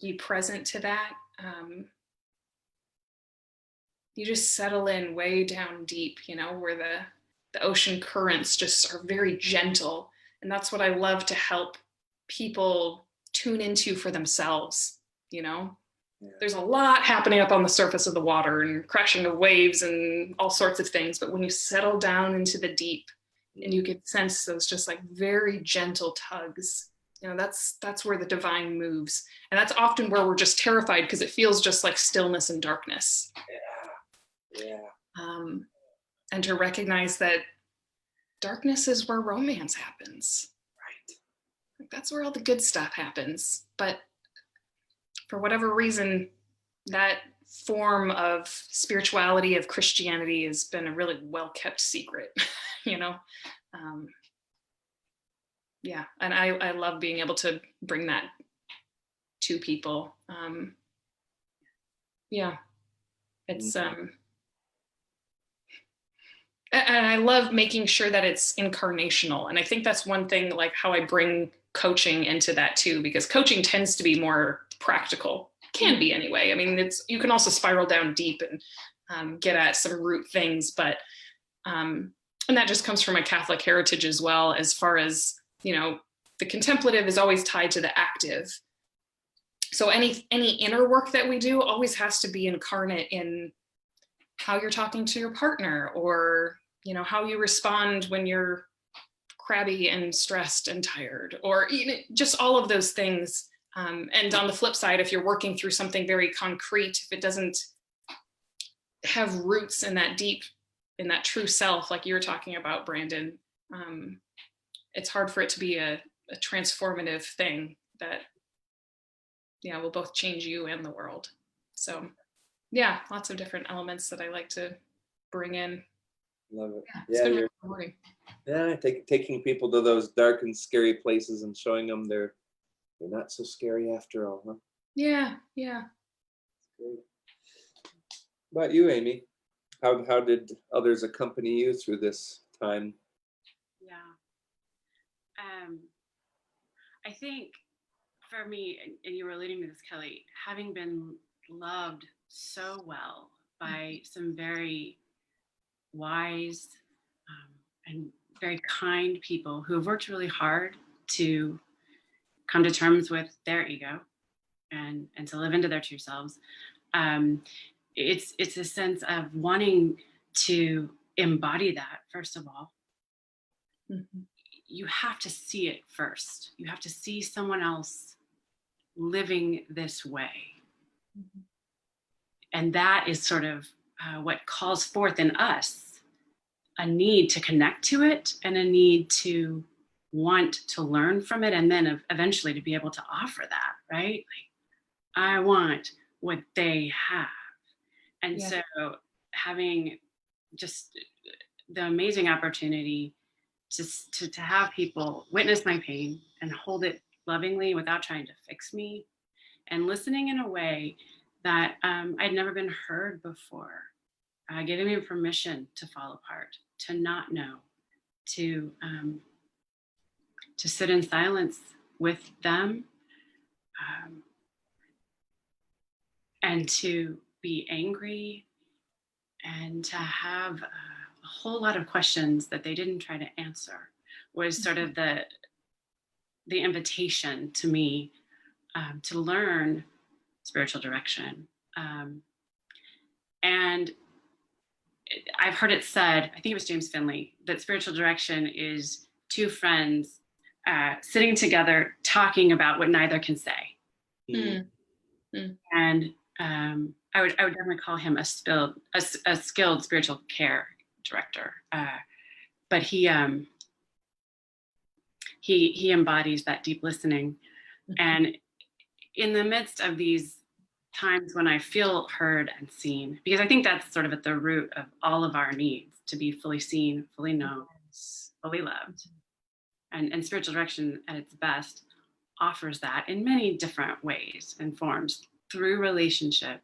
be present to that. You just settle in way down deep, where the ocean currents just are very gentle. And that's what I love to help people tune into for themselves. There's a lot happening up on the surface of the water and crashing of waves and all sorts of things. But when you settle down into the deep and you can sense those just like very gentle tugs, that's where the divine moves. And that's often where we're just terrified because it feels just like stillness and darkness. Yeah. And to recognize that darkness is where romance happens. Right. That's where all the good stuff happens. But for whatever reason, that form of spirituality, of Christianity, has been a really well-kept secret, you know? Yeah, and I love being able to bring that to people. Yeah, it's, and I love making sure that it's incarnational. And I think that's one thing, like how I bring coaching into that too, because coaching tends to be more practical, can be anyway. I mean, you can also spiral down deep and get at some root things, but, and that just comes from a Catholic heritage as well, as far as, you know, the contemplative is always tied to the active. So any inner work that we do always has to be incarnate in how you're talking to your partner, or, you know, how you respond when you're crabby and stressed and tired, or just all of those things. And on the flip side, if you're working through something very concrete, if it doesn't have roots in that deep, in that true self, like you were talking about, Brandon, it's hard for it to be a transformative thing that, yeah, will both change you and the world. So yeah, lots of different elements that I like to bring in. Love it. Yeah, it's been really rewarding. Yeah, taking people to those dark and scary places and showing them they're not so scary after all, huh? Yeah, yeah. Great. How about you, Amy? How did others accompany you through this time? Yeah. I think for me, and you were alluding to this, Kelly, having been loved so well by some very wise and very kind people who have worked really hard to come to terms with their ego and to live into their true selves. It's a sense of wanting to embody that, first of all. Mm-hmm. You have to see it first. You have to see someone else living this way. Mm-hmm. And that is sort of what calls forth in us a need to connect to it and a need to want to learn from it, and then eventually to be able to offer that, right? Like, I want what they have. And so having just the amazing opportunity to have people witness my pain and hold it lovingly without trying to fix me, and listening in a way that I'd never been heard before, giving me permission to fall apart, to not know, to sit in silence with them, and to be angry, and to have a whole lot of questions that they didn't try to answer, was sort of the invitation to me to learn spiritual direction. And I've heard it said, I think it was James Finley, that spiritual direction is two friends sitting together talking about what neither can say. Mm. Mm. And I would definitely call him a skilled spiritual care director. But he embodies that deep listening. Mm-hmm. And in the midst of these times when I feel heard and seen, because I think that's sort of at the root of all of our needs, to be fully seen, fully known, fully loved. And spiritual direction at its best offers that in many different ways and forms. Through relationship,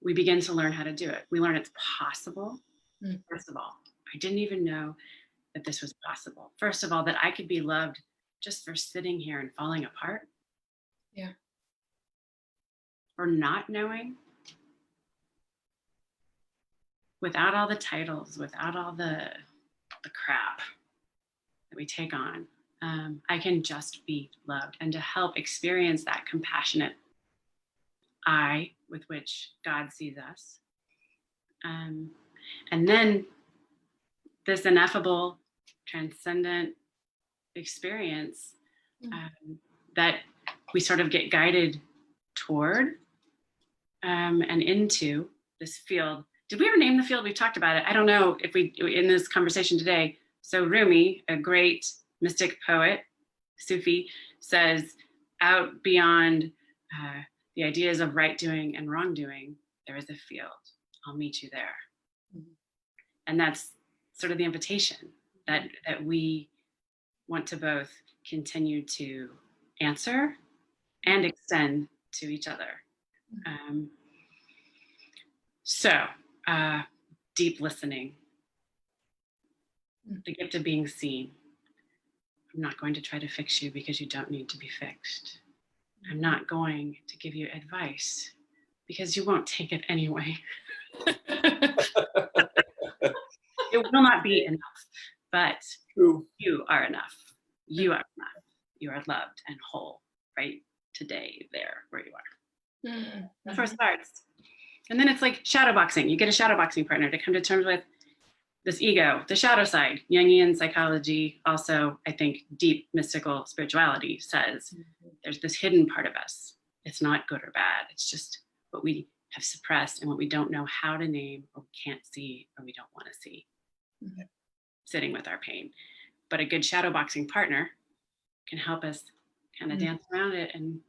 we begin to learn how to do it. We learn it's possible. Mm. First of all, I didn't even know that this was possible. First of all, that I could be loved just for sitting here and falling apart. Yeah. Or not knowing. Without all the titles, without all the crap that we take on. I can just be loved, and to help experience that compassionate eye with which God sees us. And then this ineffable, transcendent experience that we sort of get guided toward and into this field. Did we ever name the field? We've talked about it. I don't know if we, in this conversation today. So Rumi, a great mystic poet, Sufi, says, out beyond the ideas of right doing and wrongdoing, there is a field. I'll meet you there. And that's sort of the invitation that we want to both continue to answer and extend to each other. Deep listening, the gift of being seen. I'm not going to try to fix you because you don't need to be fixed. I'm not going to give you advice because you won't take it anyway. It will not be enough, but True. you are enough. You are enough. You are loved and whole right today, there where you are. That's where it starts. And then it's like shadow boxing. You get a shadow boxing partner to come to terms with this ego, the shadow side. Jungian psychology, also, I think deep mystical spirituality says there's this hidden part of us. It's not good or bad. It's just what we have suppressed and what we don't know how to name or can't see or we don't want to see. Sitting with our pain. But a good shadow boxing partner can help us kind of dance around it and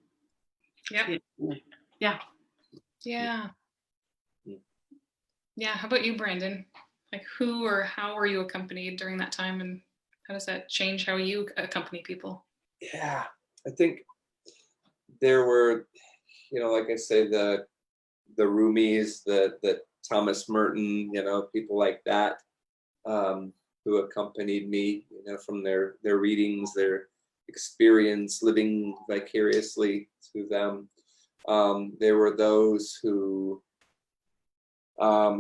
yeah. How about you, Brandon? Like, who or how were you accompanied during that time, and how does that change how you accompany people? Yeah, I think there were, like I say, the Rumis, the Thomas Merton, people like that, who accompanied me, from their readings, their experience, living vicariously through them. There were those who, I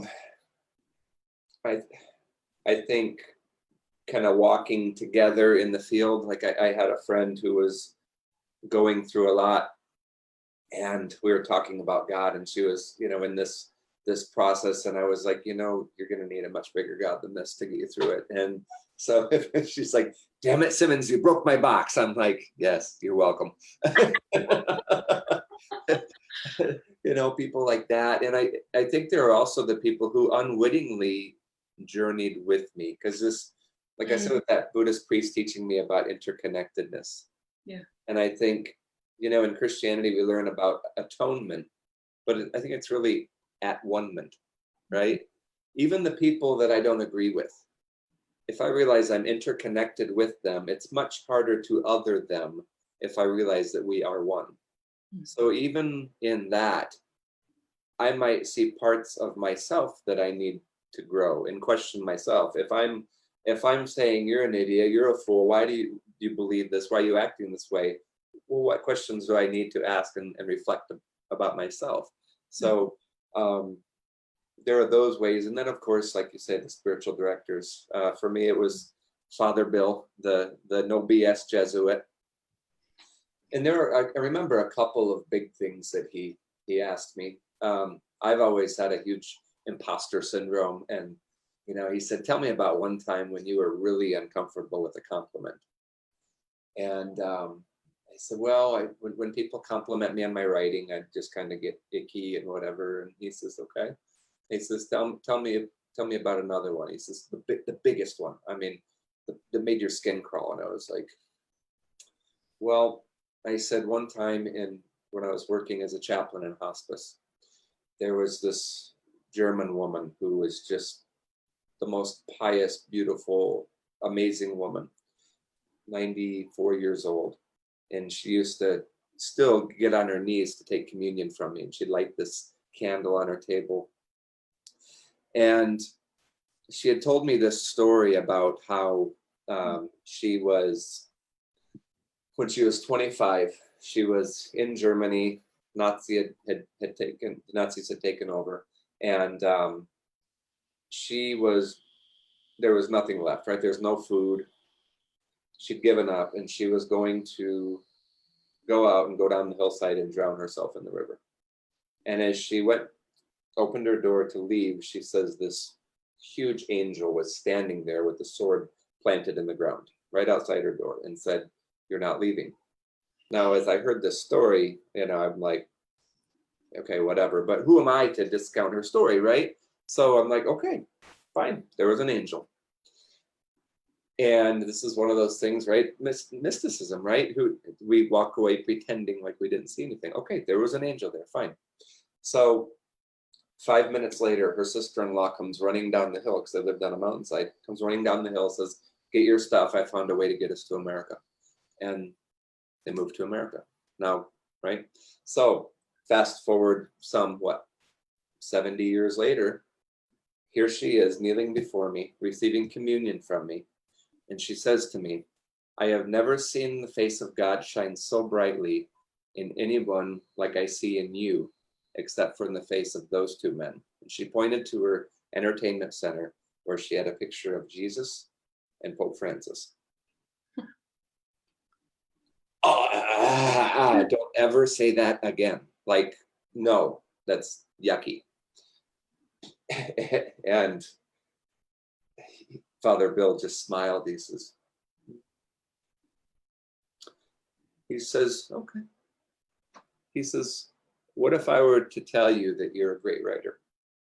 think, kind of walking together in the field. Like I had a friend who was going through a lot, and we were talking about God, and she was, in this process, and I was like, you're going to need a much bigger God than this to get you through it. And so she's like, damn it, Simmons, you broke my box. I'm like, yes, you're welcome. People like that. And I think there are also the people who unwittingly journeyed with me, because this, like I said, with that Buddhist priest teaching me about interconnectedness. Yeah. And I think, in Christianity, we learn about atonement, but I think it's really at one-ment, right? Even the people that I don't agree with, if I realize I'm interconnected with them, it's much harder to other them if I realize that we are one. So even in that, I might see parts of myself that I need to grow and question myself. If I'm saying you're an idiot, you're a fool, why do you believe this? Why are you acting this way? Well, what questions do I need to ask and reflect about myself? So there are those ways. And then, of course, like you say, the spiritual directors. For me, it was Father Bill, the no BS Jesuit. And I remember a couple of big things that he asked me. I've always had a huge imposter syndrome. And, he said, tell me about one time when you were really uncomfortable with a compliment. And I said, well, when people compliment me on my writing, I just kind of get icky and whatever. And he says, okay. He says, tell me about another one. He says, the biggest one. I mean, that made your skin crawl. And I was like, well, I said one time when I was working as a chaplain in hospice, there was this German woman who was just the most pious, beautiful, amazing woman, 94 years old. And she used to still get on her knees to take communion from me. And she'd light this candle on her table. And she had told me this story about how she was, when she was 25, she was in Germany. The Nazis had taken over, and there was nothing left, right? There's no food. She'd given up, and she was going to go out and go down the hillside and drown herself in the river. And as she opened her door to leave, she says this huge angel was standing there with the sword planted in the ground right outside her door and said, you're not leaving. Now, as I heard this story, I'm like, okay, whatever, but who am I to discount her story, right? So I'm like, okay, fine, there was an angel. And this is one of those things, right? Mysticism, right? Who we walk away pretending like we didn't see anything. Okay, there was an angel there, fine. So 5 minutes later, her sister-in-law comes running down the hill because they lived on a mountainside, comes running down the hill, says, get your stuff. I found a way to get us to America. And they moved to America now, right? So fast forward 70 years later, here she is kneeling before me, receiving communion from me. And she says to me, I have never seen the face of God shine so brightly in anyone like I see in you, except for in the face of those two men. And she pointed to her entertainment center where she had a picture of Jesus and Pope Francis. Don't ever say that again. Like, no, that's yucky. And Father Bill just smiled. He says, okay. He says, what if I were to tell you that you're a great writer?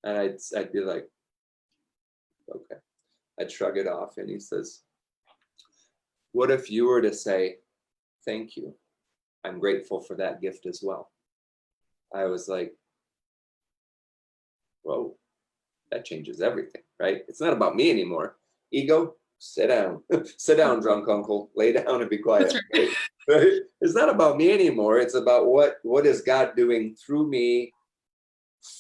And I'd be like, okay. I'd shrug it off. And he says, what if you were to say, thank you. I'm grateful for that gift as well. I was like, whoa, that changes everything, right? It's not about me anymore. Ego, sit down. Sit down, drunk uncle. Lay down and be quiet. Right? Right? It's not about me anymore. It's about what is God doing through me,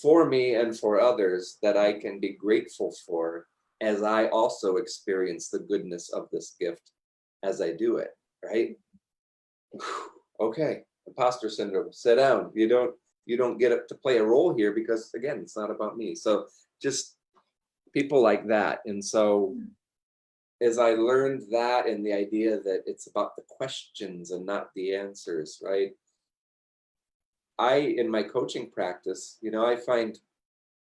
for me, and for others that I can be grateful for as I also experience the goodness of this gift as I do it, right? Okay, imposter syndrome, sit down. You don't get to play a role here because, again, it's not about me. So just people like that. And so as I learned that, and the idea that it's about the questions and not the answers, right? In my coaching practice,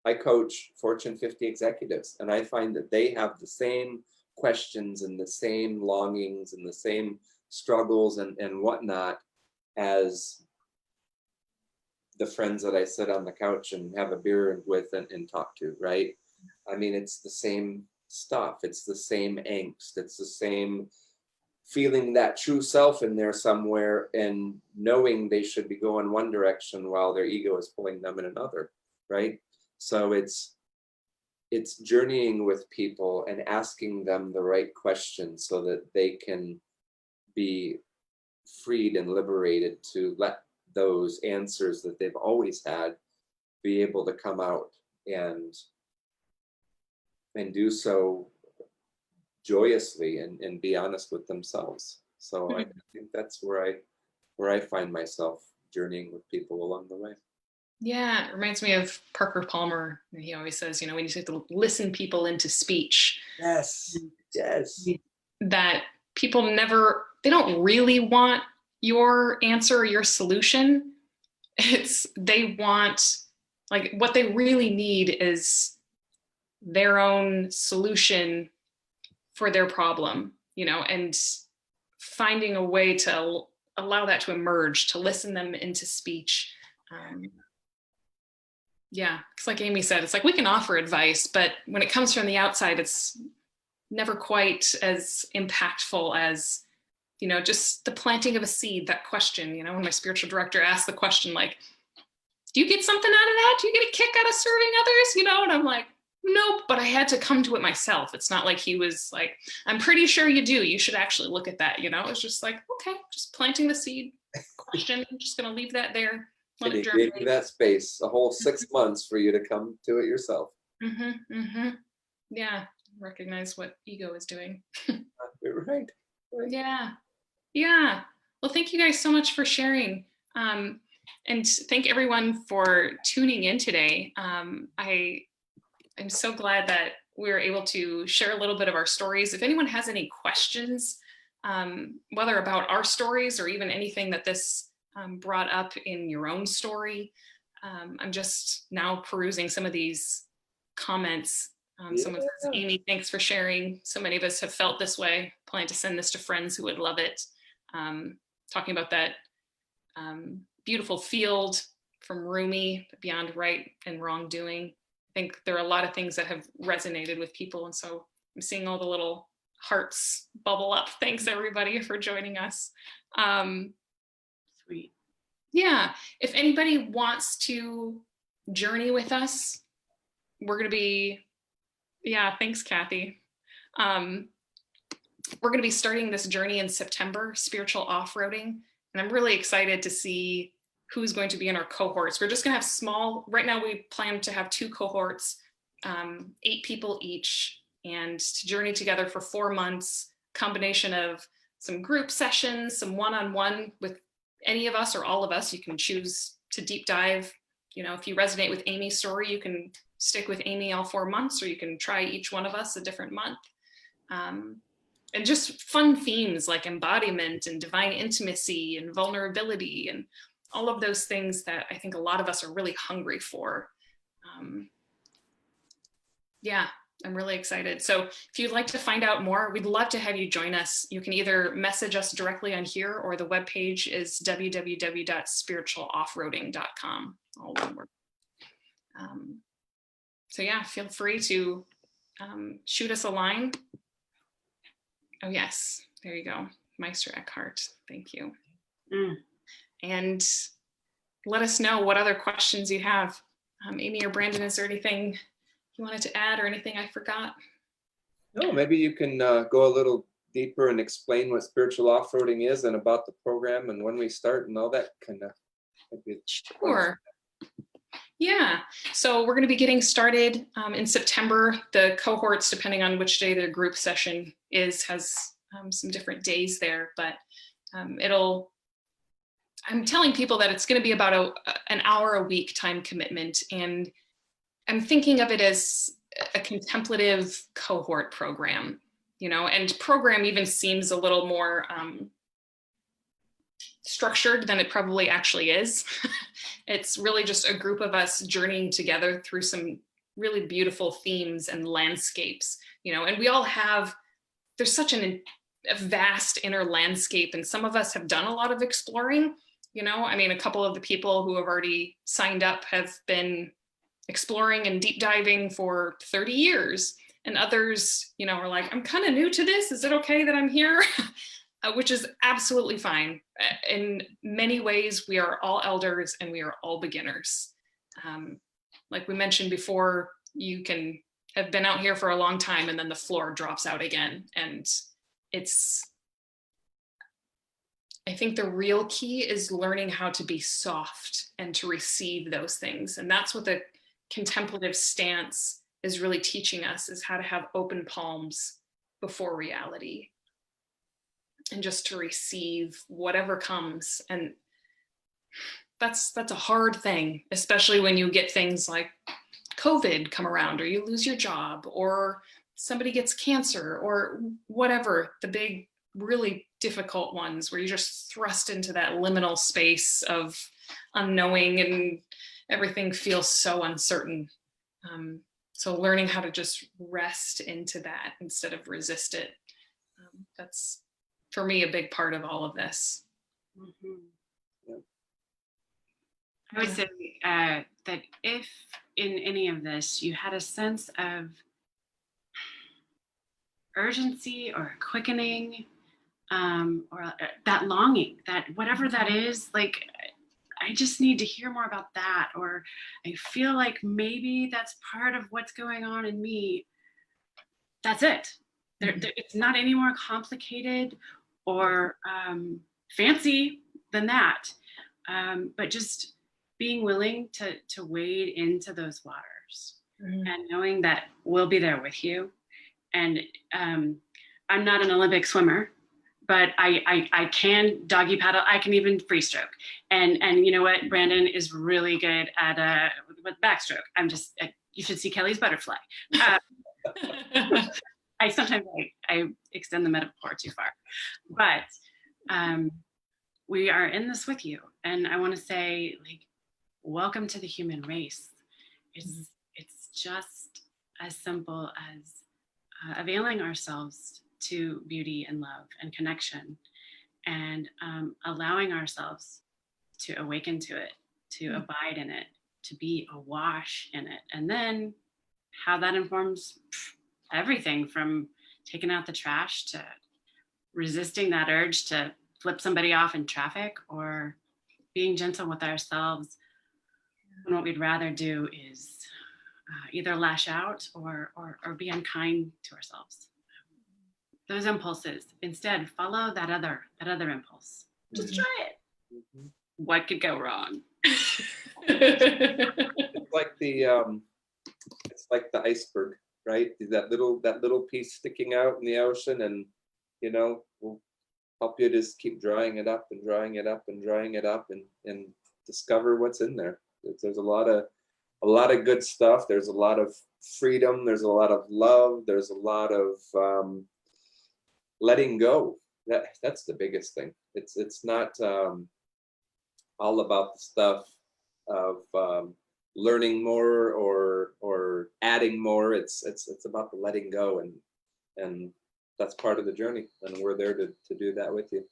I coach Fortune 50 executives, and I find that they have the same questions and the same longings and the same struggles and whatnot as the friends that I sit on the couch and have a beer with and talk to, right? I mean, it's the same stuff. It's the same angst. It's the same feeling that true self in there somewhere and knowing they should be going one direction while their ego is pulling them in another, right? So it's journeying with people and asking them the right questions so that they can be freed and liberated to let those answers that they've always had be able to come out and do so joyously and be honest with themselves. So I think that's where I find myself journeying with people along the way. Yeah, it reminds me of Parker Palmer. He always says, we need to listen people into speech. Yes. That people they don't really want your answer or your solution. They want, like, what they really need is their own solution for their problem, and finding a way to allow that to emerge, to listen them into speech. Yeah, it's like Amy said, it's like we can offer advice, but when it comes from the outside, it's never quite as impactful as, just the planting of a seed, that question, when my spiritual director asked the question, like, do you get something out of that? Do you get a kick out of serving others? And I'm like, nope, but I had to come to it myself. It's not like he was like, I'm pretty sure you do. You should actually look at that. It's just like, okay, just planting the seed question. I'm just going to leave that there. And he gave you that space, a whole 6 months for you to come to it yourself. Yeah, recognize what ego is doing. Right. Yeah. Well, thank you guys so much for sharing. And thank everyone for tuning in today. I'm so glad that we were able to share a little bit of our stories. If anyone has any questions, whether about our stories or even anything that this brought up in your own story, I'm just now perusing some of these comments. Someone says, Amy, thanks for sharing. So many of us have felt this way. Plan to send this to friends who would love it. Talking about that beautiful field from Rumi, Beyond Right and Wrongdoing. I think there are a lot of things that have resonated with people. And so I'm seeing all the little hearts bubble up. Thanks everybody for joining us. Sweet. Yeah, if anybody wants to journey with us, we're going to be, yeah, thanks, Kathy. We're going to be starting this journey in September, spiritual off-roading. And I'm really excited to see who's going to be in our cohorts. We're just going to have small, right now we plan to have 2 cohorts, 8 people each, and to journey together for 4 months, combination of some group sessions, some one-on-one with any of us or all of us. You can choose to deep dive. You know, if you resonate with Amy's story, you can stick with Amy all 4 months, or you can try each one of us a different month. And just fun themes like embodiment and divine intimacy and vulnerability and all of those things that I think a lot of us are really hungry for. Yeah, I'm really excited. So if you'd like to find out more, we'd love to have you join us. You can either message us directly on here, or the webpage is www.spiritualoffroading.com, all one word. So yeah, feel free to shoot us a line. Oh yes, there you go. Meister Eckhart, thank you. And let us know what other questions you have. Amy or Brandon, is there anything you wanted to add or anything I forgot? No, maybe you can go a little deeper and explain what spiritual off-roading is and about the program and when we start and all that kind of. Sure. Yeah, so we're going to be getting started in September. The cohorts, depending on which day their group session is, has some different days there, but I'm telling people that it's going to be about an hour a week time commitment, and I'm thinking of it as a contemplative cohort program, you know, and program even seems a little more structured than it probably actually is. It's really just a group of us journeying together through some really beautiful themes and landscapes, you know, and we all have, there's such a vast inner landscape, and some of us have done a lot of exploring, you know, I mean, a couple of the people who have already signed up have been exploring and deep diving for 30 years. And others, you know, are like, I'm kind of new to this. Is it okay that I'm here? Which is absolutely fine. In many ways, we are all elders and we are all beginners. Like we mentioned before, you can have been out here for a long time and then the floor drops out again. And I think the real key is learning how to be soft and to receive those things. And that's what the contemplative stance is really teaching us, is how to have open palms before reality. And just to receive whatever comes. And that's a hard thing, especially when you get things like COVID come around, or you lose your job, or somebody gets cancer, or whatever, the big, really difficult ones where you're just thrust into that liminal space of unknowing and everything feels so uncertain. So learning how to just rest into that instead of resist it. That's, for me, a big part of all of this. I would say that if in any of this you had a sense of urgency or quickening, or that longing, that whatever that is, like, I just need to hear more about that, or I feel like maybe that's part of what's going on in me, that's it. It's not any more complicated or fancy than that, but just being willing to wade into those waters, and knowing that we'll be there with you. And I'm not an Olympic swimmer, but I can doggy paddle. I can even free stroke. And you know what? Brandon is really good at with backstroke. You should see Kelly's butterfly. Sometimes I extend the metaphor too far, but we are in this with you. And I want to say, like, welcome to the human race. It's just as simple as availing ourselves to beauty and love and connection, and allowing ourselves to awaken to it, to abide in it, to be awash in it. And then how that informs everything from taking out the trash, to resisting that urge to flip somebody off in traffic, or being gentle with ourselves when what we'd rather do is either lash out or be unkind to ourselves. Those impulses, instead follow that other impulse. Just try it. Mhm. What could go wrong? It's like the iceberg, right? That little piece sticking out in the ocean, and will help you just keep drying it up and drying it up and drying it up, and discover what's in there. There's a lot of good stuff. There's a lot of freedom. There's a lot of love. There's a lot of letting go. That's the biggest thing. It's not all about the stuff of learning more or adding more. It's about the letting go, and that's part of the journey, and we're there to do that with you.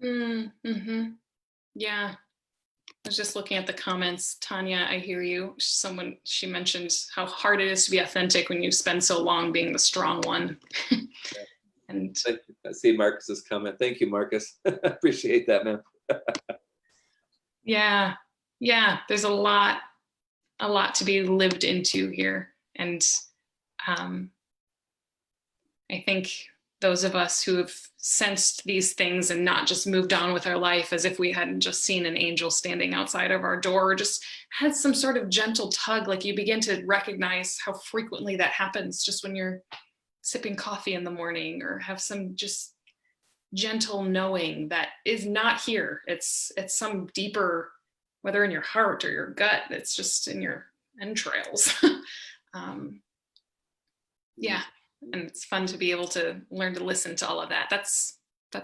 Mm-hmm. Yeah. I was just looking at the comments. Tanya, I hear you. She mentioned how hard it is to be authentic when you spend so long being the strong one. And I see Marcus's comment. Thank you, Marcus. Appreciate that, man. yeah, there's a lot to be lived into here. And I think those of us who have sensed these things and not just moved on with our life as if we hadn't just seen an angel standing outside of our door, or just had some sort of gentle tug, like you begin to recognize how frequently that happens just when you're sipping coffee in the morning, or have some just gentle knowing that is not here. It's some deeper, whether in your heart or your gut, it's just in your entrails. Yeah. And it's fun to be able to learn to listen to all of that. That's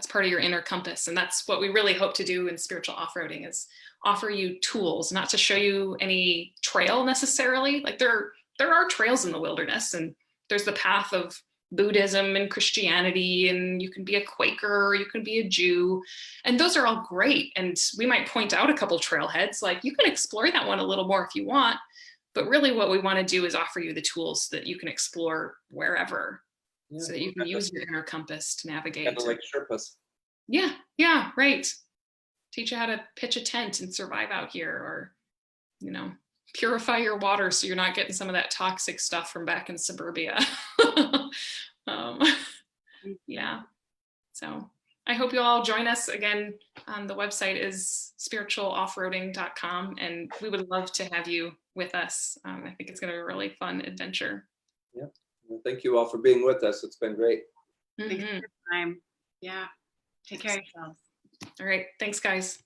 part of your inner compass. And that's what we really hope to do in spiritual off-roading, is offer you tools, not to show you any trail necessarily. Like there are trails in the wilderness, and there's the path of Buddhism and Christianity, and you can be a Quaker, or you can be a Jew, and those are all great. And we might point out a couple trailheads, like you can explore that one a little more if you want. But really what we want to do is offer you the tools that you can explore wherever, so that you can use your inner compass to navigate. Kind of like Sherpas. Yeah, right. Teach you how to pitch a tent and survive out here, or, purify your water so you're not getting some of that toxic stuff from back in suburbia. Yeah. So I hope you all join us again. The website is spiritualoffroading.com, and we would love to have you with us. I think it's going to be a really fun adventure. Yeah. Well, thank you all for being with us. It's been great. Thanks for your time. Yeah. Take care of yourselves. All right. Thanks, guys.